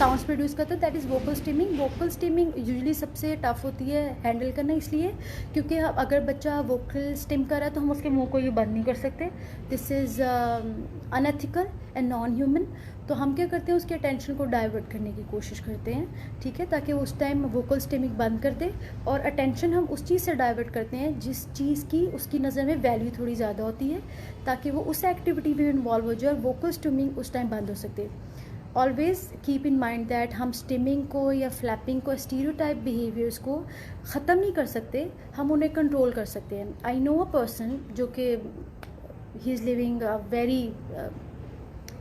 साउंड्स प्रोड्यूस करता है, that is vocal stimming. Vocal stimming usually सबसे टफ होती है हैंडल करना, इसलिए क्योंकि अगर बच्चा वोकल स्टिम कर रहा है तो हम उसके मुंह को ये बंद नहीं कर सकते, this is unethical and non human. तो हम क्या करते हैं, उसके अटेंशन को डाइवर्ट करने की कोशिश करते हैं, ठीक है, ताकि उस टाइम वोकल स्टिमिंग बंद कर दे, और अटेंशन हम उस चीज़ से डाइवर्ट करते हैं जिस चीज़ की उसकी नज़र में वैल्यू थोड़ी ज़्यादा होती है, ताकि वो उस एक्टिविटी में इन्वॉल्व हो जाए और वोकल स्टिमिंग उस टाइम बंद हो सकती है। Always keep in mind that हम स्टिमिंग को या फ्लैपिंग को, स्टीरियोटाइप बिहेवियर्स को ख़त्म नहीं कर सकते, हम उन्हें कंट्रोल कर सकते हैं। आई नो अ पर्सन जो कि he is living very,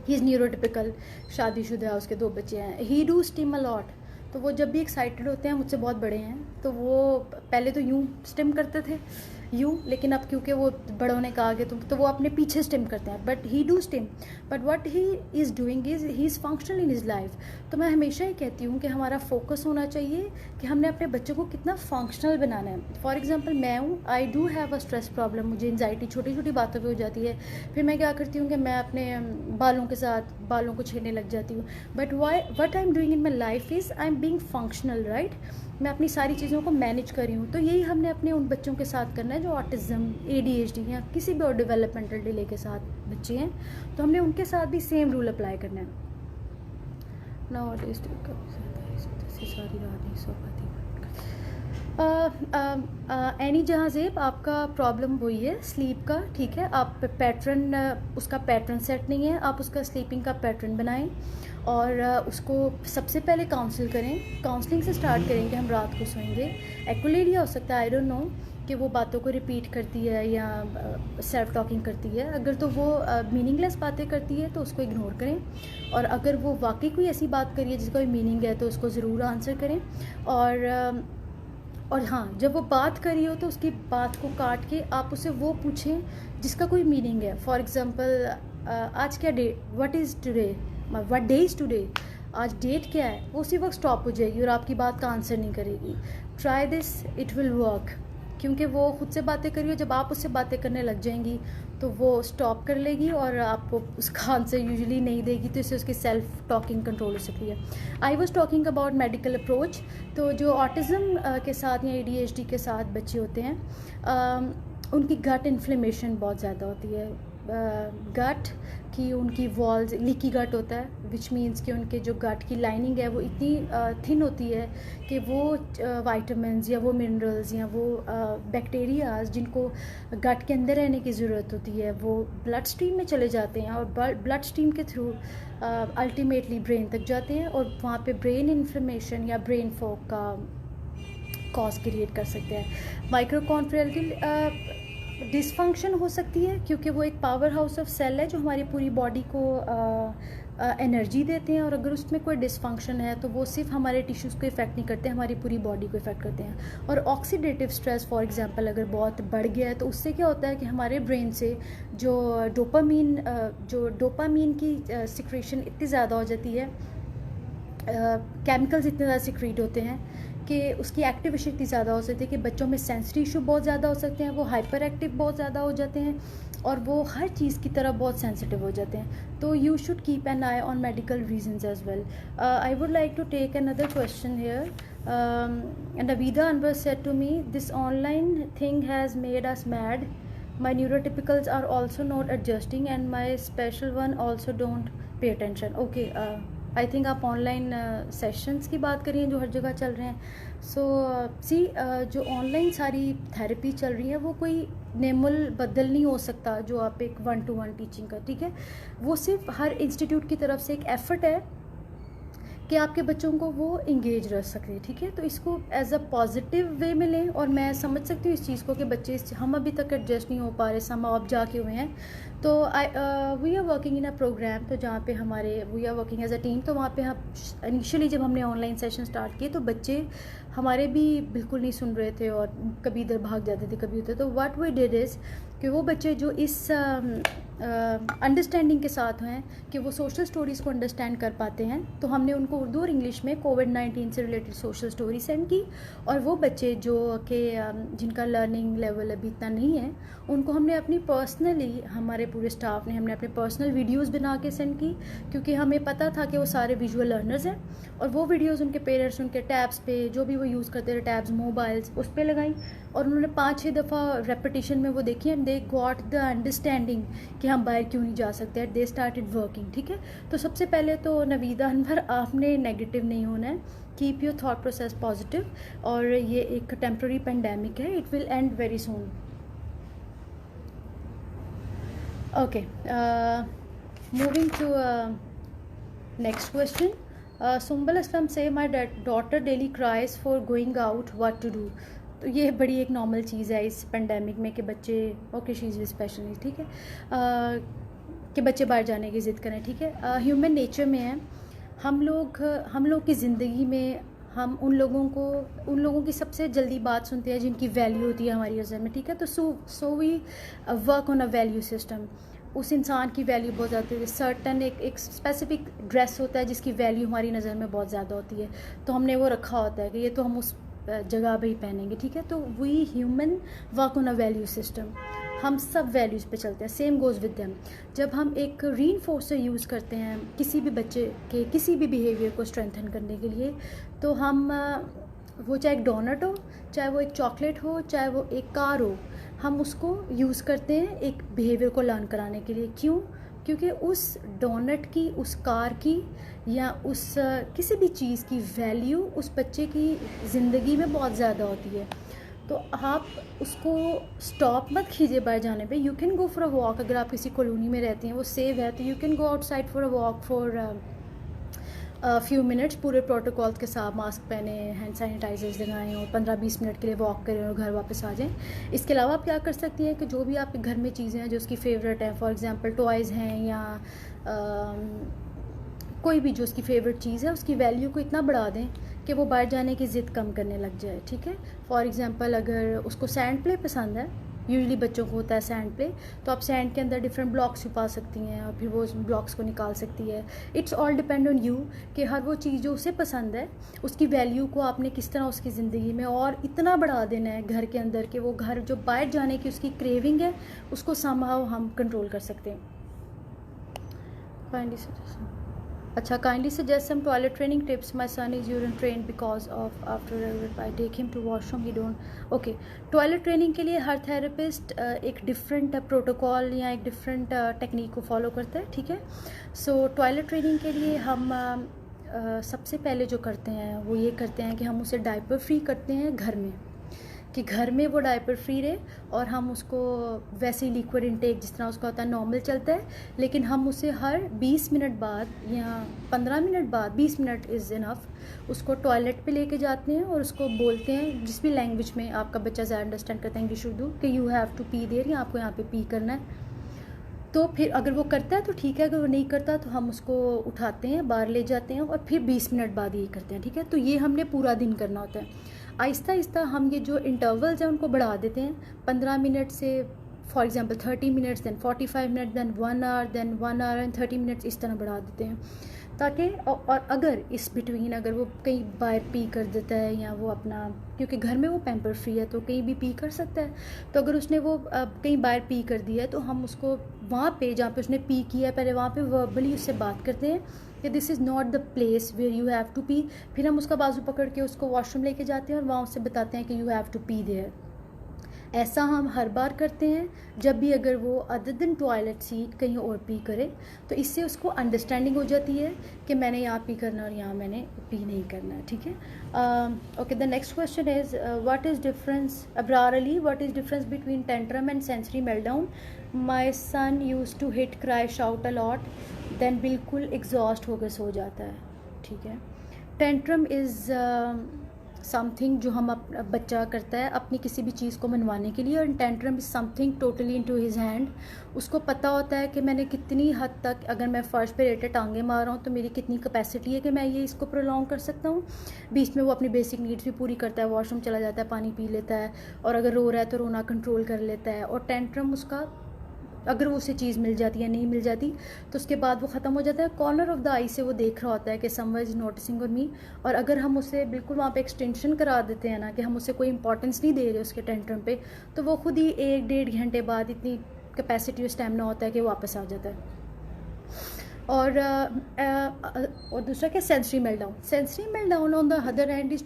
he is neurotypical, शादीशुदा है, उसके 2 बच्चे हैं, he do stim a lot. तो वो जब भी एक्साइटेड होते हैं, मुझसे बहुत बड़े हैं, तो वो पहले तो यूँ स्टिम करते थे यूँ, लेकिन अब क्योंकि वो बड़ों ने कहा कि तो वो अपने पीछे स्टिम करते हैं, but he do stim, but what he is doing is he is functional in his life. तो मैं हमेशा ही कहती हूँ कि हमारा फोकस होना चाहिए कि हमने अपने बच्चों को कितना फंक्शनल बनाना है। फॉर एग्जांपल मैं हूँ, I do have a stress problem, मुझे एंजाइटी छोटी छोटी बातों पे हो जाती है, फिर मैं क्या करती हूँ कि मैं अपने बालों के साथ बालों को छेड़ने लग जाती हूँ, but what I am doing in my life is I am being functional, right. मैं अपनी सारी चीज़ों को मैनेज कर रही हूँ। तो यही हमने अपने उन बच्चों के साथ करना है जो ऑटिज़म, ADHD या किसी भी और डेवलपमेंटल डिले के साथ बच्चे हैं, तो हमने उनके साथ भी सेम रूल अप्लाई करना है। नाउ सारी रात नहीं सो पाती। एनी जहाज़ेब, आपका प्रॉब्लम वही है स्लीप का, ठीक है। आप पैटर्न, उसका पैटर्न सेट नहीं है, आप उसका स्लीपिंग का पैटर्न बनाएं और उसको सबसे पहले काउंसिल करें। काउंसलिंग से स्टार्ट करें कि हम रात को सोएंगे। एक्युलेरिया हो सकता है, आई डोंट नो, कि वो बातों को रिपीट करती है या सेल्फ टॉकिंग करती है। अगर तो वो मीनिंगलेस बातें करती है तो उसको इग्नोर करें, और अगर वो वाकई कोई ऐसी बात करी है जिसका कोई मीनिंग है तो उसको ज़रूर आंसर करें। और हाँ, जब वो बात करी हो तो उसकी बात को काट के आप उससे वो पूछें जिसका कोई मीनिंग है। फॉर एग्ज़ाम्पल, आज क्या day, what is today, what day is today, आज डेट क्या है, वो उसी वक्त स्टॉप हो जाएगी और आपकी बात का आंसर नहीं करेगी। Try this, it will work, क्योंकि वो खुद से बातें करी हो, जब आप उससे बातें करने लग जाएंगी तो वो स्टॉप कर लेगी और आपको उसका आंसर यूजुअली नहीं देगी, तो इससे उसकी सेल्फ टॉकिंग कंट्रोल हो सकती है। I was talking about medical approach. तो जो ऑटिज़म के साथ या ADHD के साथ बच्चे होते हैं, उनकी गट इन्फ्लेमेशन बहुत ज़्यादा होती है। गट की उनकी वॉल्स, लीकी गट होता है, विच मीन्स कि उनके जो गट की लाइनिंग है वो इतनी थिन होती है कि वो वाइटामिन्स या वो मिनरल्स या वो बैक्टीरियाज जिनको गट के अंदर रहने की ज़रूरत होती है वो ब्लड स्ट्रीम में चले जाते हैं, और ब्लड स्ट्रीम के थ्रू अल्टीमेटली ब्रेन तक जाते हैं, और वहाँ पे ब्रेन इन्फ्लेमेशन या ब्रेन फॉग का कॉज क्रिएट कर सकते हैं। माइक्रोकॉन्ट्रेल डिसफंक्शन हो सकती है क्योंकि वो एक पावर हाउस ऑफ सेल है जो हमारी पूरी बॉडी को एनर्जी देते हैं, और अगर उसमें कोई डिसफंक्शन है तो वो सिर्फ हमारे टिश्यूज़ को इफ़ेक्ट नहीं करते, हमारी पूरी बॉडी को इफ़ेक्ट करते हैं। और ऑक्सीडेटिव स्ट्रेस फॉर एग्जांपल अगर बहुत बढ़ गया है तो उससे क्या होता है कि हमारे ब्रेन से जो डोपामीन की सिक्रेशन इतनी ज़्यादा हो जाती है, केमिकल्स इतने ज़्यादा सिक्रीट होते हैं कि उसकी एक्टिवेशन इतनी ज़्यादा हो सकती है कि बच्चों में सेंसरी इशू बहुत ज़्यादा हो सकते हैं, वो हाइपर एक्टिव बहुत ज़्यादा हो जाते हैं और वो हर चीज़ की तरफ बहुत सेंसिटिव हो जाते हैं। तो you should keep an eye on medical reasons as well. I would like to take another question here. Navida Anwar said to me, this online thing has made us mad. My neurotypicals are also not adjusting and my special one also don't pay attention. Okay, I think आप online sessions की बात करिए जो हर जगह चल रहे हैं। सो जो ऑनलाइन सारी थेरेपी चल रही है वो कोई नेमुल बदल नहीं हो सकता जो आप एक 1-to-1 टीचिंग का, ठीक है, वो सिर्फ हर इंस्टीट्यूट की तरफ से एक एफर्ट है कि आपके बच्चों को वो इंगेज रख सकें, ठीक है। तो इसको एज अ पॉजिटिव वे में लें, और मैं समझ सकती हूँ इस चीज़ को कि बच्चे हम अभी तक एडजस्ट नहीं हो पा रहे, सम आप जाके हुए हैं। तो we are working in a program, तो जहाँ पे we are working as a team. तो वहाँ पे हम इनिशियली जब हमने ऑनलाइन सेशन स्टार्ट किए तो बच्चे हमारे भी बिल्कुल नहीं सुन रहे थे और कभी इधर भाग जाते थे, कभी उधर। तो व्हाट वी डिड इज़ कि वो बच्चे जो इस अंडरस्टैंडिंग के साथ हैं कि वो सोशल स्टोरीज़ को अंडरस्टैंड कर पाते हैं, तो हमने उनको उर्दू और इंग्लिश में कोविड-19 से रिलेटेड सोशल स्टोरी सेंड की। और वो बच्चे जो कि जिनका लर्निंग लेवल अभी इतना नहीं है, उनको हमने अपनी पर्सनली, हमारे पूरे स्टाफ ने हमने अपने पर्सनल वीडियोज़ बना के सेंड की, क्योंकि हमें पता था कि वो सारे विजुअल लर्नर्स हैं। और वो वीडियोज़ उनके पेरेंट्स उनके टैब्स पे, जो भी वो यूज़ करते थे टैब्स, मोबाइल्स, उस पर लगाई। और उन्होंने 5-6 दफ़ा रेपिटेशन में वो देखी and they got the understanding कि हम बाहर क्यों नहीं जा सकते। They started working. ठीक है, तो सबसे पहले तो नवीदा अनवर, आपने नेगेटिव नहीं होना है। Keep your thought process positive. और ये एक टेम्प्रेरी पेंडेमिक है, it will end very soon. Okay, moving to next question. Sumbal Aslam से my daughter daily cries for going out, what to do. तो ये बड़ी एक नॉर्मल चीज़ है इस पेंडेमिक में कि बच्चे, ओके शी इज़ स्पेशली, ठीक है, कि बच्चे बाहर जाने की ज़िद करें। ठीक है, ह्यूमन नेचर में है। हम लोग की ज़िंदगी में हम उन लोगों की सबसे जल्दी बात सुनते हैं जिनकी वैल्यू होती है हमारी नज़र में। ठीक है, तो so we work on a value system. उस इंसान की वैल्यू बहुत ज़्यादा होती है। सर्टन एक स्पेसिफिक ड्रेस होता है जिसकी वैल्यू हमारी नज़र में बहुत ज़्यादा होती है, तो हमने वो रखा होता है कि ये तो हम उस जगह पे ही पहनेंगे। ठीक है, तो we human work on a value system. हम सब वैल्यूज़ पे चलते हैं। Same goes with them. जब हम एक रीइंफोर्सर यूज़ करते हैं किसी भी बच्चे के किसी भी बिहेवियर को स्ट्रेंथन करने के लिए, तो हम वो चाहे एक डोनट हो, चाहे वो एक चॉकलेट हो, चाहे वो एक कार हो, हम उसको यूज़ करते हैं एक बिहेवियर को लर्न कराने के लिए। क्यों? क्योंकि उस डोनट की, उस कार की, या उस किसी भी चीज़ की वैल्यू उस बच्चे की ज़िंदगी में बहुत ज़्यादा होती है। तो आप उसको स्टॉप मत कीजिए बाहर जाने पे। You can go for a walk. अगर आप किसी कॉलोनी में रहती हैं, वो सेव है, तो you can go outside for a walk for few minutes, पूरे प्रोटोकॉल के साथ, मास्क पहने, हैंड सैनिटाइजर्स लगाएं और 15-20 मिनट के लिए वॉक करें और घर वापस आ जाएं। इसके अलावा आप क्या कर सकती हैं कि जो भी आपके घर में चीज़ें हैं जो उसकी फ़ेवरेट हैं, फॉर एग्जांपल टॉयज़ हैं या कोई भी जो उसकी फ़ेवरेट चीज़ है, उसकी वैल्यू को इतना बढ़ा दें कि वो बाहर जाने की ज़िद कम करने लग जाए। ठीक है, फॉर एग्जांपल अगर उसको सैंड प्ले पसंद है, यूजुअली बच्चों को होता है सैंड प्ले, तो आप सैंड के अंदर डिफरेंट ब्लॉक्स छुपा सकती हैं और फिर वो उस ब्लॉक्स को निकाल सकती है। It's all depend on you कि हर वो चीज़ जो उसे पसंद है उसकी वैल्यू को आपने किस तरह उसकी ज़िंदगी में और इतना बढ़ा देना है घर के अंदर कि वो घर जो बाहर जाने की उसकी क्रेविंग है उसको समहाउ हम कंट्रोल कर सकते हैं। Kindly suggest some toilet training tips. My son is urine train because of after I take him to washroom he don't. Okay, toilet training के लिए हर थेरेपिस्ट एक डिफरेंट प्रोटोकॉल या एक डिफरेंट टेक्निक को फॉलो करता है। ठीक है, सो टॉयलेट ट्रेनिंग के लिए हम सबसे पहले जो करते हैं वो ये करते हैं कि हम उसे डायपर फ्री करते हैं घर में, कि घर में वो डायपर फ्री रहे और हम उसको वैसे ही लिक्विड इनटेक जिस तरह उसका होता है नॉर्मल चलता है, लेकिन हम उसे हर 20 मिनट बाद या 15 मिनट बाद, 20 मिनट इज़ इनफ, उसको टॉयलेट पे लेके जाते हैं और उसको बोलते हैं जिस भी लैंग्वेज में आपका बच्चा ज़्यादा अंडरस्टैंड करता है, इंग्लिश उर्दू, कि you have to pee there, या आपको यहाँ पे पी करना है। तो फिर अगर वो करता है तो ठीक है, अगर वो नहीं करता तो हम उसको उठाते हैं, बाहर ले जाते हैं और फिर 20 मिनट बाद ये करते हैं। ठीक है, तो ये हमने पूरा दिन करना होता है। आहिस्ता आहिस्ता हम ये जो इंटरवल्स हैं उनको बढ़ा देते हैं, 15 मिनट से for example 30 minutes, then 45 minute, then 1 hour, then 1 hour and 30 minutes, इस तरह बढ़ा देते हैं ताकि और अगर इस बिटवीन अगर वो कहीं बाहर पी कर देता है या वो अपना, क्योंकि घर में वो पैम्पर फ्री है तो कहीं भी पी कर सकता है, तो अगर उसने वो कहीं बाहर पी कर दिया है तो हम उसको वहाँ पे जहाँ पे उसने पी किया है पहले वहाँ पे वर्बली उससे बात करते हैं कि this is not the place where you have to pee. फिर हम उसका बाजू पकड़ के उसको वॉशरूम लेके जाते हैं और वहाँ उससे बताते हैं कि you have to pee there. ऐसा हम हर बार करते हैं जब भी अगर वो अदर देन टॉयलेट सीट कहीं और पी करे, तो इससे उसको अंडरस्टैंडिंग हो जाती है कि मैंने यहाँ पी करना और यहाँ मैंने पी नहीं करना है। ठीक है, okay, the next question is what is difference, Abrar Ali, what is difference between tantrum and sensory meltdown. My son use to hit, cry, shout a lot, then बिल्कुल एग्जॉस्ट होकर सो जाता है। ठीक है, टेंट्रम इज़ समथिंग जो हम बच्चा करता है अपनी किसी भी चीज़ को मनवाने के लिए, और tantrum is something totally into his hand. उसको पता होता है कि मैंने कितनी हद तक, अगर मैं फर्श पे लेटे टांगे मार रहा हूँ तो मेरी कितनी कैपेसिटी है कि मैं ये इसको प्रोलॉन्ग कर सकता हूँ। बीच में वो अपनी बेसिक नीड्स भी पूरी करता है, वॉशरूम चला जाता है, पानी पी लेता है, और अगर रो रहा है तो रोना कंट्रोल कर लेता है। और टेंट्रम उसका अगर वो उसे चीज़ मिल जाती है नहीं मिल जाती तो उसके बाद वो ख़त्म हो जाता है। कॉर्नर ऑफ द आई से वो देख रहा होता है कि someone is noticing on me, और अगर हम उसे बिल्कुल वहाँ पे एक्सटेंशन करा देते हैं ना कि हम उसे कोई इंपॉर्टेंस नहीं दे रहे उसके टेंट्रम पे, तो वो खुद ही 1-1.5 घंटे बाद इतनी कैपेसिटी और स्टैमिना होता है कि वापस आ जाता है। और दूसरा क्या, sensory meltdown. Sensory meltdown on the other hand is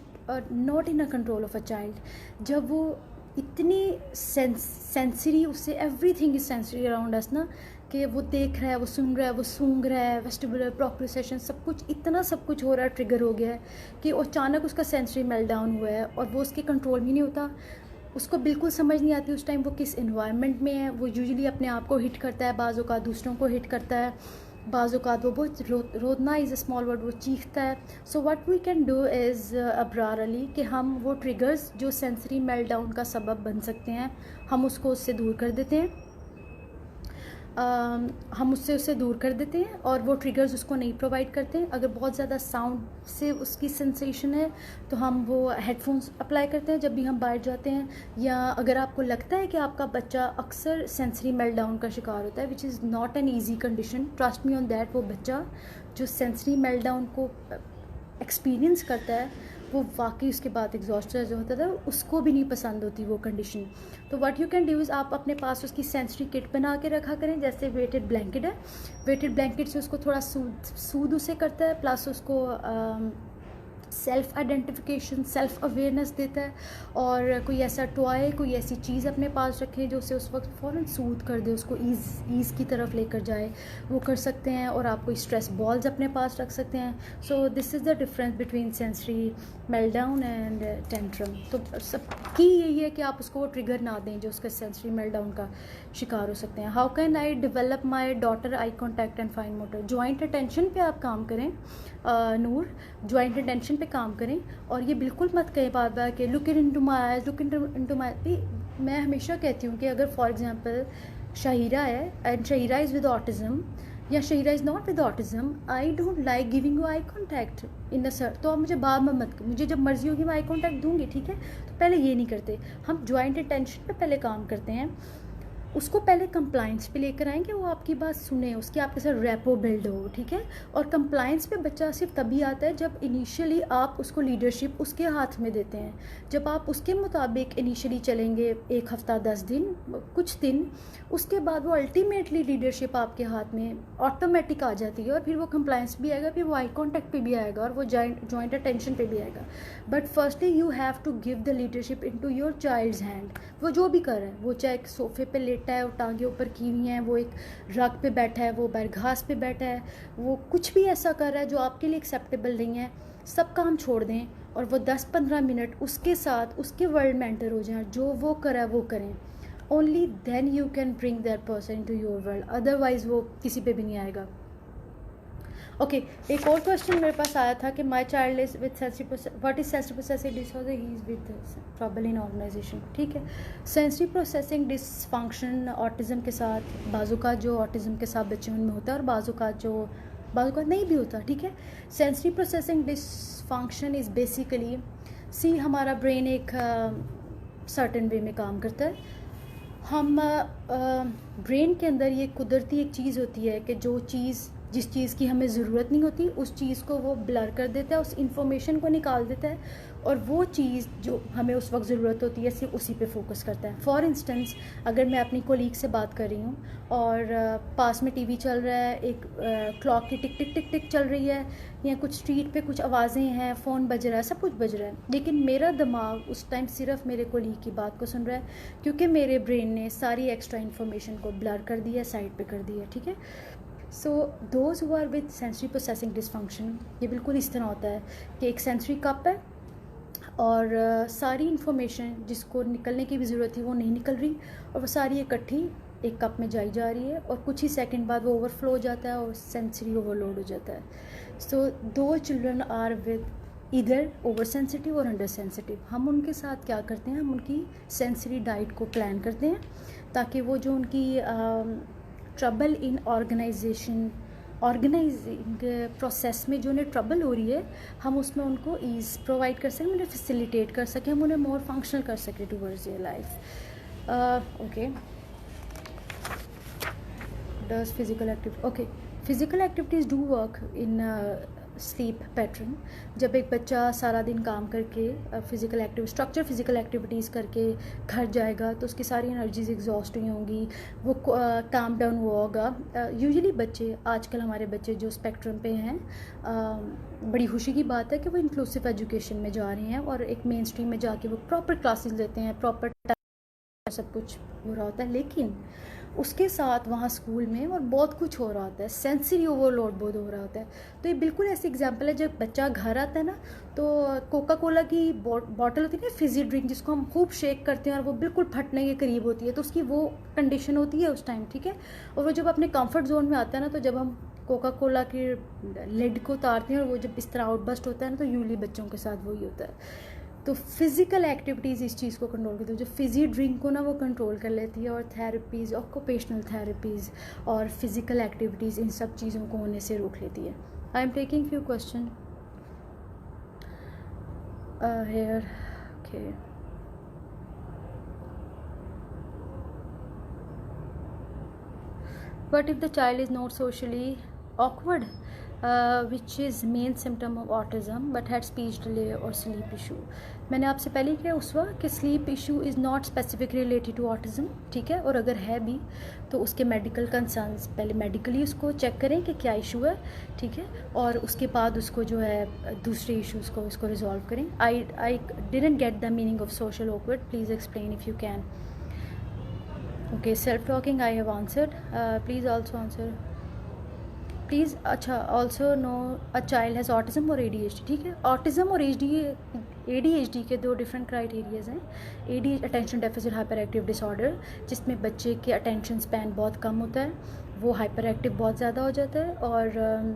not in a control of a child. जब वो इतनी सेंसरी, उससे everything is sensory around us ना, कि वो देख रहा है, वो सुन रहा है, वो सूंघ रहा है, वेस्टिबुलर प्रोप्रियोसेशन सब कुछ, इतना सब कुछ हो रहा है, ट्रिगर हो गया है कि अचानक उसका सेंसरी मेल्टडाउन हुआ है और वो उसके कंट्रोल में नहीं होता। उसको बिल्कुल समझ नहीं आती उस टाइम वो किस इन्वायरमेंट में है। वो यूजुअली अपने आप को हिट करता है, बाज़ औक़ात दूसरों को हिट करता है, बाज़ औक़ात वो बहुत रोना इज़ अ स्मॉल वर्ड, वो चीखता है। So what we can do is Abrar Ali कि हम वो ट्रिगर्स जो सेंसरी मेल्टडाउन का सबब बन सकते हैं, हम उससे दूर कर देते हैं। हम उससे दूर कर देते हैं और वो ट्रिगर्स उसको नहीं प्रोवाइड करते हैं। अगर बहुत ज़्यादा साउंड से उसकी सेंसेशन है तो हम वो हेडफोन्स अप्लाई करते हैं जब भी हम बाहर जाते हैं। या अगर आपको लगता है कि आपका बच्चा अक्सर सेंसरी मेल्टडाउन का शिकार होता है, which is not an easy condition, trust me on that. वो बच्चा जो सेंसरी मेल्टडाउन को एक्सपीरियंस करता है वो वाकई उसके बाद एग्जॉस्टर जो होता था उसको भी नहीं पसंद होती वो कंडीशन। तो what you can do is आप अपने पास उसकी सेंसरी किट बना के रखा करें। जैसे वेटेड ब्लैंकेट है, वेटेड ब्लैंकेट से उसको थोड़ा सूद उसे करता है, प्लस उसको सेल्फ़ आइडेंटिफिकेशन, सेल्फ़ अवेयरनेस देता है। और कोई ऐसा टॉय, कोई ऐसी चीज़ अपने पास रखें जो उसे उस वक्त फ़ौरन सूद कर दे, उसको ईज़ की तरफ लेकर जाए, वो कर सकते हैं। और आप कोई स्ट्रेस बॉल्स अपने पास रख सकते हैं। So this is the difference between sensory meltdown and tantrum. तो सबकी यही है कि आप उसको वो ट्रिगर ना दें जो उसका सेंसरी मेल्टडाउन का शिकार हो सकते हैं। How can I develop my daughter eye contact and fine motor. Joint attention पे आप काम करें नूर, जॉइंट अटेंशन पे काम करें। और ये बिल्कुल मत कहें बार बार कि look into my eyes, look into my. मैं हमेशा कहती हूँ कि अगर फॉर एग्जांपल शाहिरा है and Shahira is with autism या Shahira is not with autism, I don't like giving you eye contact in the sir, तो आप मुझे बाद में मत, मुझे जब मर्जी होगी मैं आई कॉन्टैक्ट दूंगी, ठीक है। तो पहले ये नहीं करते हम, जॉइंट अटेंशन पे पहले काम करते हैं। उसको पहले कंप्लाइंस पे लेकर आएंगे, वो आपकी बात सुने, उसकी आपके साथ रैपो बिल्ड हो, ठीक है। और कंप्लाइंस पे बच्चा सिर्फ तभी आता है जब इनिशियली आप उसको लीडरशिप उसके हाथ में देते हैं। जब आप उसके मुताबिक इनिशियली चलेंगे 1 हफ्ता 10 दिन कुछ दिन, उसके बाद वो अल्टीमेटली लीडरशिप आपके हाथ में ऑटोमेटिक आ जाती है। और फिर वो कंप्लाइंस भी आएगा, फिर वो आई कॉन्टैक्ट पे भी आएगा और वो जॉइंट अटेंशन पे भी आएगा। But firstly you have to give the leadership into your child's hand. वो जो भी कर रहा है, वो चाहे एक सोफे पे लेटा है, वो टांगे ऊपर की हुई हैं, वो एक रग पे बैठा है, वो बैर घास पे बैठा है, वो कुछ भी ऐसा कर रहा है जो आपके लिए एक्सेप्टेबल नहीं है, सब काम छोड़ दें और वो 10-15 मिनट उसके साथ उसके वर्ल्ड में एंटर हो जाएं। जो वो कर रहा है वो करें। Only then you can bring that person into your world, otherwise वो किसी पे भी नहीं आएगा। ओके, एक और क्वेश्चन मेरे पास आया था कि my child is with sensory, what is sensory processing disorder, he is with trouble in organisation, ठीक है। सेंसरी प्रोसेसिंग डिसफंक्शन ऑटिज़म के साथ, बाजू का जो ऑटिज़म के साथ बच्चे उनमें होता है और बाजू का नहीं भी होता, ठीक है। Sensory processing dysfunction is basically see, हमारा ब्रेन एक सर्टेन वे में काम करता है। हम ब्रेन के अंदर ये कुदरती एक चीज़ होती है कि जिस चीज़ की हमें ज़रूरत नहीं होती उस चीज़ को वो ब्लर कर देता है, उस इंफॉर्मेशन को निकाल देता है और वो चीज़ जो हमें उस वक्त ज़रूरत होती है सिर्फ उसी पे फोकस करता है। फॉर इंस्टेंस, अगर मैं अपनी कोलीग से बात कर रही हूँ और पास में टीवी चल रहा है, एक क्लॉक की टिक टिक टिक टिक चल रही है, या कुछ स्ट्रीट पे कुछ आवाज़ें हैं, फ़ोन बज रहा है, सब कुछ बज रहा है, लेकिन मेरा दिमाग उस टाइम सिर्फ मेरे कोलीग की बात को सुन रहा है क्योंकि मेरे ब्रेन ने सारी एक्स्ट्रा इन्फॉर्मेशन को ब्लर कर दिया, साइड पे कर दिया, ठीक है। So those who are with sensory processing dysfunction, ये बिल्कुल इस तरह होता है कि एक सेंसरी कप है और सारी इन्फॉर्मेशन जिसको निकलने की भी ज़रूरत थी वो नहीं निकल रही और वो सारी इकट्ठी एक कप में जाई जा रही है और कुछ ही सेकंड बाद वो ओवरफ्लो हो जाता है और सेंसरी ओवरलोड हो जाता है। सो दो चिल्ड्रन आर विद इधर ओवर सेंसिटिव और अंडर सेंसिटिव। हम उनके साथ क्या करते हैं, हम उनकी सेंसरी डाइट को प्लान करते हैं ताकि वो जो उनकी ट्रबल इन ऑर्गेनाइजिंग प्रोसेस में जो उन्हें ट्रबल हो रही है, हम उसमें उनको ईज़ प्रोवाइड कर सकें, उन्हें फैसिलिटेट कर सकें, हम उन्हें मोर फंक्शनल कर सकें towards their life. Okay, does physical activity, okay, physical activities do work in sleep pattern. जब एक बच्चा सारा दिन काम करके फिज़िकल एक्टिविटीज़ करके घर जाएगा तो उसकी सारी एनर्जीज एग्जॉस्ट हुई होंगी, वो काम डाउन हुआ होगा. यूजुअली बच्चे, आजकल हमारे बच्चे जो स्पेक्ट्रम पे हैं, बड़ी खुशी की बात है कि वो इंक्लूसिव एजुकेशन में जा रहे हैं और एक मेन स्ट्रीम में जाके वो प्रॉपर क्लासेस लेते हैं, प्रॉपर सब कुछ हो रहा होता है. लेकिन उसके साथ वहाँ स्कूल में और बहुत कुछ हो रहा होता है, सेंसरी ओवरलोड बहुत हो रहा होता है. तो ये बिल्कुल ऐसी एग्जांपल है, जब बच्चा घर आता है ना तो कोका कोला की बॉटल होती है ना, फिजी ड्रिंक, जिसको हम खूब शेक करते हैं और वो बिल्कुल फटने के करीब होती है, तो उसकी वो कंडीशन होती है उस टाइम, ठीक है. और वो जब अपने कंफर्ट जोन में आता है ना, तो जब हम कोका कोला के लिड को उतारते हैं और वो जब इस तरह आउटबस्ट होता है ना, तो यूजली बच्चों के साथ वही होता है. तो फिज़िकल एक्टिविटीज़ इस चीज़ को कंट्रोल करती है, जो फिजी ड्रिंक को ना वो कंट्रोल कर लेती है. और थेरेपीज़, ऑक्यूपेशनल थेरेपीज़ और फिज़िकल एक्टिविटीज़ इन सब चीज़ों को होने से रोक लेती है. I am taking few question here. Okay, but if the child is not socially awkward, which is main symptom of autism, but had speech delay or sleep issue. मैंने आपसे पहले ही कहा उसवा कि sleep issue is not specifically related to autism, ठीक है. और अगर है भी तो उसके मेडिकल कंसर्न्स, पहले मेडिकली उसको चेक करें कि क्या इशू है, ठीक है, और उसके बाद उसको जो है दूसरे इशूज़ को उसको रिजॉल्व करें. I didn't get the meaning of social awkward, please explain if you can. Okay, self talking I have answered, please also answer please. अच्छा, also no a child has autism और ADHD, ठीक है. Autism और ADHD के दो different criterias हैं. Attention deficit hyper active disorder, जिसमें बच्चे के अटेंशन स्पैन बहुत कम होता है, वो हाइपर एक्टिव बहुत ज़्यादा हो जाता है, और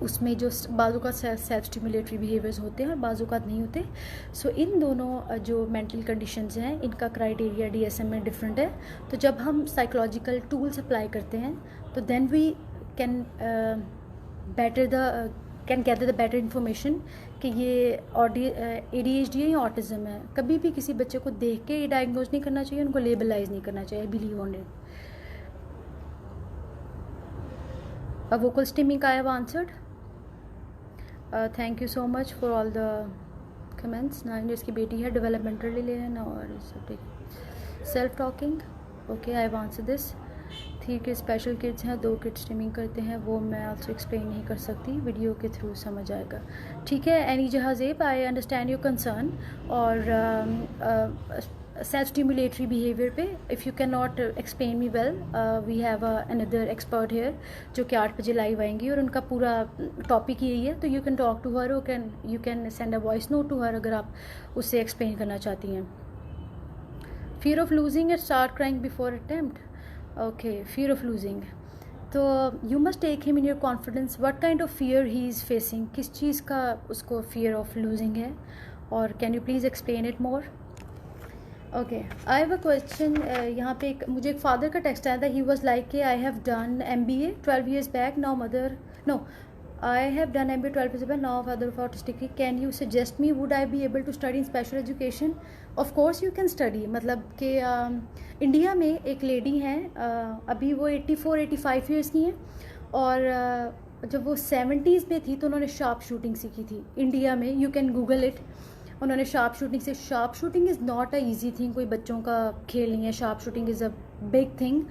उसमें जो बाजू का सेल्फ स्टिमुलेटरी बिहेवियर्स होते हैं और बाजू का नहीं होते. सो इन दोनों जो मेंटल कंडीशंस हैं, इनका क्राइटेरिया DSM में डिफरेंट है. तो जब हम साइकोलॉजिकल टूल्स अप्लाई करते हैं तो then we can gather the better information कि ये ADHD है या ऑटिज़म है. कभी भी किसी बच्चे को देख के ये डायग्नोज नहीं करना चाहिए, उनको लेबलाइज नहीं करना चाहिए. Believe on it. Vocal stimming I have answered. Thank you so much for all the comments. 9 years की बेटी है, डेवलपमेंटल डिले है ना, और self talking, okay, I have answer this. 3 के स्पेशल किड्स हैं, 2 किड्स स्ट्रीमिंग करते हैं, वो मैं आपसे एक्सप्लेन नहीं कर सकती, वीडियो के थ्रू समझ आएगा, ठीक है. Annie Jahanzeb, I understand your concern. और सेल्फ स्टिमुलेटरी बिहेवियर पे if you can not explain me well, we have another expert here जो कि 8 बजे लाइव आएंगी और उनका पूरा टॉपिक यही है. तो you can talk to her, you can send a voice note to her अगर आप उससे एक्सप्लेन करना चाहती हैं. Fear of losing and start crying before attempt. Okay, fear of losing, तो you must take him in your confidence. What kind of fear he is facing, किस चीज़ का उसको फियर ऑफ लूजिंग है, और can you please explain it more. Okay, I have a question. यहाँ पे मुझे एक फादर का टेक्स्ट आया था. ही वॉज लाइक के I have done MBA 12 years back, now mother no I have done MBA 12 years back, now father of autistic. Can you suggest me, would I be able to study in special education. Of course you can study. मतलब कि India में एक lady हैं, अभी वो 84-85 years की हैं, और जब वो 70s में थी तो उन्होंने शार्प शूटिंग सीखी थी इंडिया में. You can Google it. उन्होंने शार्प शूटिंग से, sharp shooting is not a easy thing, कोई बच्चों का खेल नहीं है. Sharp shooting is a big thing.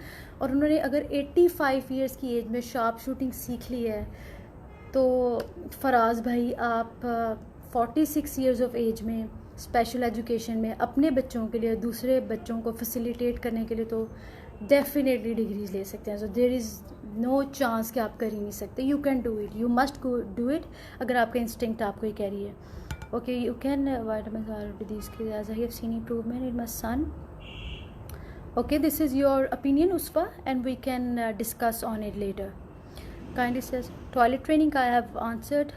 और उन्होंने अगर 85 years की एज में शार्प शूटिंग सीख ली है, तो फराज भाई आप 46 years ऑफ एज में स्पेशल एजुकेशन में अपने बच्चों के लिए, दूसरे बच्चों को फैसिलिटेट करने के लिए तो डेफिनेटली डिग्रीज ले सकते हैं. So there is no chance कि आप कर ही नहीं सकते. You can do it, you must do it, अगर आपका इंस्टिंक्ट आपको ही कह रही है. Okay, you can vitamins are these kids as I have seen improvement in my son. Okay, this is your opinion, Usfa, and we can discuss on it later. Kindly says toilet training I have answered.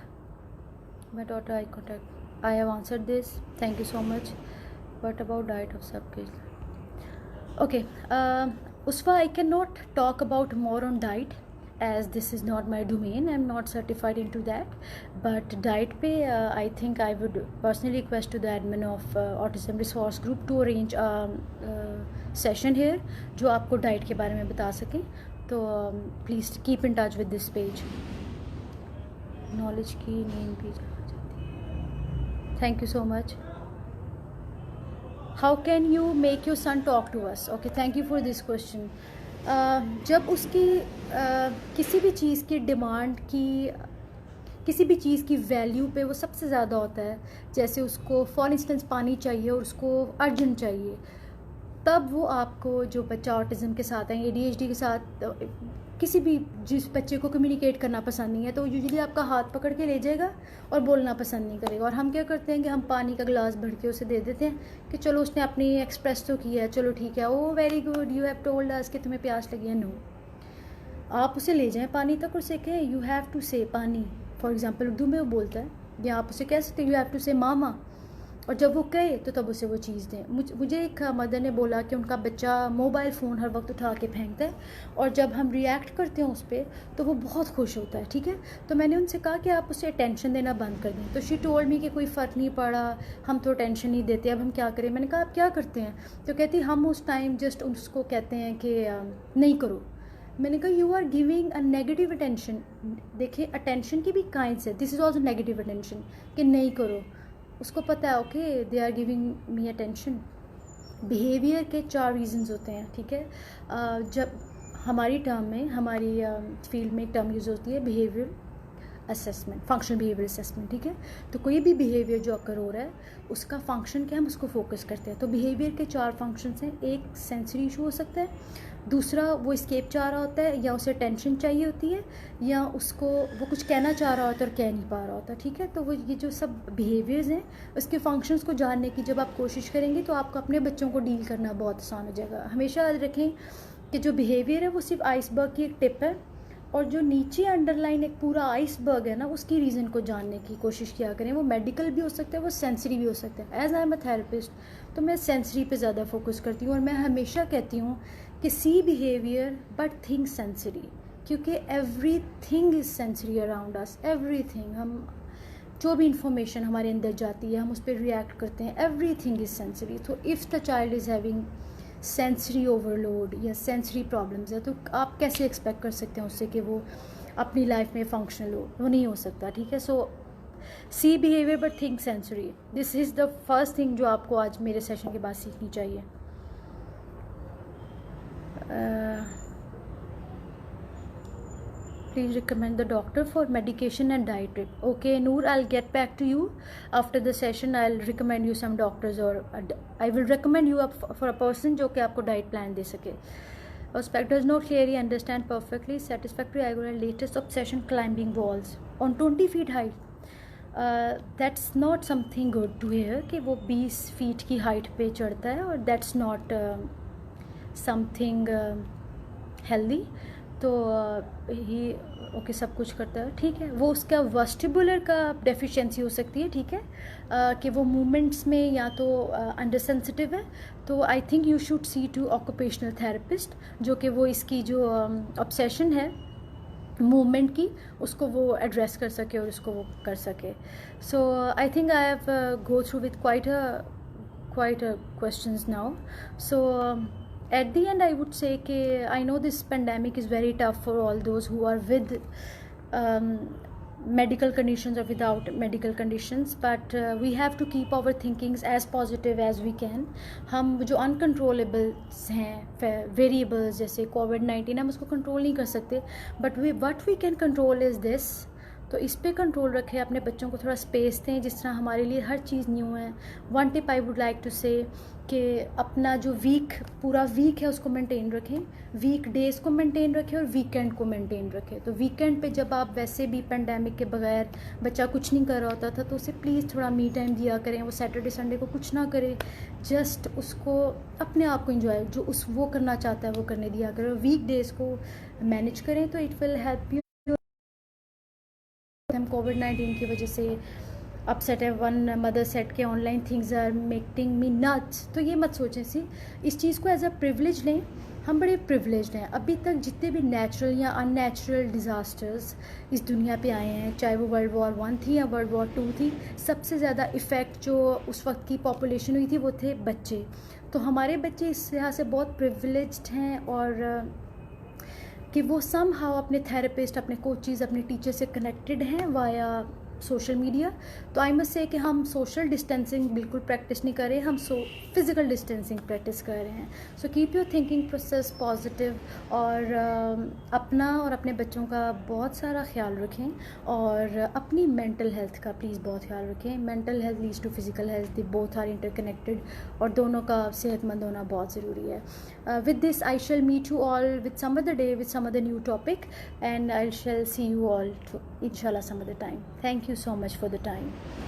My daughter eye contact, I have answered this. Thank you so much. What about diet of sub kids? Okay, Usfa, I cannot talk about more on diet as this is not my domain. I'm not certified into that, but diet pe I think I would personally request to the admin of autism resource group to arrange a session here जो आपको diet के बारे में बता सकें. तो please keep in touch with this page. Knowledge की नींद भी जा जाती है। Thank you so much. How can you make your son talk to us? Okay, thank you for this question. जब उसकी किसी भी चीज़ की डिमांड की, किसी भी चीज़ की वैल्यू पे वो सबसे ज़्यादा होता है, जैसे उसको फॉर इंस्टेंस पानी चाहिए और उसको अर्जेंट चाहिए, तब वो आपको, जो बच्चा ऑटिज़म के साथ है, ADHD के साथ, किसी भी जिस बच्चे को कम्युनिकेट करना पसंद नहीं है, तो यूजुअली आपका हाथ पकड़ के ले जाएगा और बोलना पसंद नहीं करेगा। और हम क्या करते हैं कि हम पानी का गिलास भर के उसे दे देते हैं कि चलो उसने अपनी एक्सप्रेस तो किया है, चलो ठीक है, oh very good, you have told us कि तुम्हें प्यास लगी है। नो, आप उसे ले जाएं पानी तक और उसे कहें यू हैव टू से पानी। फॉर एग्जांपल उर्दू में वो बोलता है, या आप उसे कह सकते हैं यू हैव टू से मामा, और जब वो कहे तो तब उसे वो चीज़ दें। मुझे एक मदर ने बोला कि उनका बच्चा मोबाइल फ़ोन हर वक्त उठा के फेंकता है, और जब हम रिएक्ट करते हैं उस पर तो वो बहुत खुश होता है। ठीक है, तो मैंने उनसे कहा कि आप उसे अटेंशन देना बंद कर दें। तो शी टोल्ड मी कि कोई फ़र्क नहीं पड़ा, हम तो अटेंशन नहीं देते, अब हम क्या करें। मैंने कहा आप क्या करते हैं? तो कहती हम उस टाइम जस्ट उसको कहते हैं कि नहीं करो। मैंने कहा you are giving a negative attention. देखिए, अटेंशन की भी काइंड्स है, this is also negative attention, कि नहीं करो। उसको पता है okay they are giving me attention. Behaviour के 4 रीजंस होते हैं। ठीक है, जब हमारी टर्म में, हमारी फील्ड में एक टर्म यूज़ होती है behaviour assessment, functional behaviour assessment. ठीक है, तो कोई भी बिहेवियर जो अकर हो रहा है उसका फंक्शन क्या, हम उसको फोकस करते हैं। तो बिहेवियर के 4 फंक्शंस हैं। एक, सेंसरी इशू हो सकता है, दूसरा वो एस्केप चाह रहा होता है, या उसे टेंशन चाहिए होती है, या उसको वो कुछ कहना चाह रहा होता है और कह नहीं पा रहा होता। ठीक है, तो वो ये जो सब बिहेवियर्स हैं उसके फंक्शंस को जानने की जब आप कोशिश करेंगे तो आपको अपने बच्चों को डील करना बहुत आसान हो जाएगा। हमेशा याद रखें कि जो बिहेवियर है वो सिर्फ आइसबर्ग की एक टिप है, और जो नीचे अंडरलाइन एक पूरा आइसबर्ग है ना, उसकी रीज़न को जानने की कोशिश किया करें। वो मेडिकल भी हो सकता है, वो सेंसरी भी हो सकता है। As I am a therapist तो मैं सेंसरी पे ज़्यादा फोकस करती हूँ, और मैं हमेशा कहती हूँ कि सी बिहेवियर बट थिंक सेंसरी, क्योंकि every thing is sensory around us. Every thing, हम जो भी इंफॉर्मेशन हमारे अंदर जाती है हम उस पर रिएक्ट करते हैं, एवरी थिंग इज़ सेंसरी। तो if the child is having sensory overload या सेंसरी प्रॉब्लम्स है, तो आप कैसे एक्सपेक्ट कर सकते हैं उससे कि वो अपनी लाइफ में फंक्शनल हो? वो नहीं हो सकता। ठीक है, so see behaviour but think sensory, this is the first thing जो आपको आज मेरे सेशन के बाद सीखनी चाहिए। Please recommend the doctor for medication and diet tip. Okay, Noor, I'll get back to you after the session. I'll recommend you some doctors, or I will recommend you for a person जो कि आपको diet plan दे सके. Aspect does not clearly understand perfectly satisfactory Igor latest obsession climbing walls on 20 feet height. That's not something good to hear कि वो 20 feet की height पे चढ़ता है, और that's not something healthy. तो ही ओके सब कुछ करता है, ठीक है, वो उसका वेस्टिबुलर का डेफिशिएंसी हो सकती है। ठीक है, कि वो मूवमेंट्स में या तो अंडर सेंसिटिव है, तो I think you should see to occupational therapist, जो कि वो इसकी जो ऑब्सेशन है मूवमेंट की, उसको वो एड्रेस कर सके और उसको वो कर सके। So I think I have go through with quite a questions now. So at the end I would say कि I know this pandemic is very tough for all those who are with medical conditions or without medical conditions, but we have to keep our thinkings as positive as we can. हम जो uncontrollables हैं, variables जैसे COVID-19, हम उसको control नहीं कर सकते, but what we can control is this. तो इस पे कंट्रोल रखें, अपने बच्चों को थोड़ा स्पेस दें। जिस तरह हमारे लिए हर चीज़ न्यू है, one tip I would like to say कि अपना जो पूरा वीक है उसको मेंटेन रखें, वीक डेज़ को मेंटेन रखें और वीकेंड को मेंटेन रखें। तो वीकेंड पे जब आप वैसे भी पेंडेमिक के बगैर बच्चा कुछ नहीं कर रहा होता था, तो उसे प्लीज़ थोड़ा मी टाइम दिया करें। वो सैटरडे संडे को कुछ ना करे, जस्ट उसको अपने आप को इंजॉय जो वो करना चाहता है वो करने दिया करें। वीक डेज़ को मैनेज करें, तो इट विल हेल्प यू। हम कोविड-19 की वजह से अपसेट है, वन मदर सेट के online things are making me nuts. तो ये मत सोचें, इस चीज़ को एज अ प्रिविलेज लें। हम बड़े प्रिविलेज्ड हैं। अभी तक जितने भी नेचुरल या अननेचुरल डिज़ास्टर्स इस दुनिया पे आए हैं, चाहे वो World War I थी या World War II थी, सबसे ज़्यादा इफ़ेक्ट जो उस वक्त की पॉपुलेशन हुई थी वो थे बच्चे। तो हमारे बच्चे इस लिहाज से बहुत प्रिविलेज्ड हैं, और कि वो सम हाउ अपने थेरेपिस्ट, अपने कोचेज़, अपने टीचर से कनेक्टेड हैं वाया सोशल मीडिया। तो आई मस्ट से कि हम सोशल डिस्टेंसिंग बिल्कुल प्रैक्टिस नहीं कर रहे, हम फिज़िकल डिस्टेंसिंग प्रैक्टिस कर रहे हैं। So keep your thinking process positive, और अपना और अपने बच्चों का बहुत सारा ख्याल रखें, और अपनी मेंटल हेल्थ का प्लीज़ बहुत ख्याल रखें। Mental health leads to physical health, they both are interconnected, और दोनों का सेहतमंद होना बहुत ज़रूरी है। With this I shall meet you all with some other day with some other new topic, and I shall see you all inshallah some other time. Thank you so much for the time.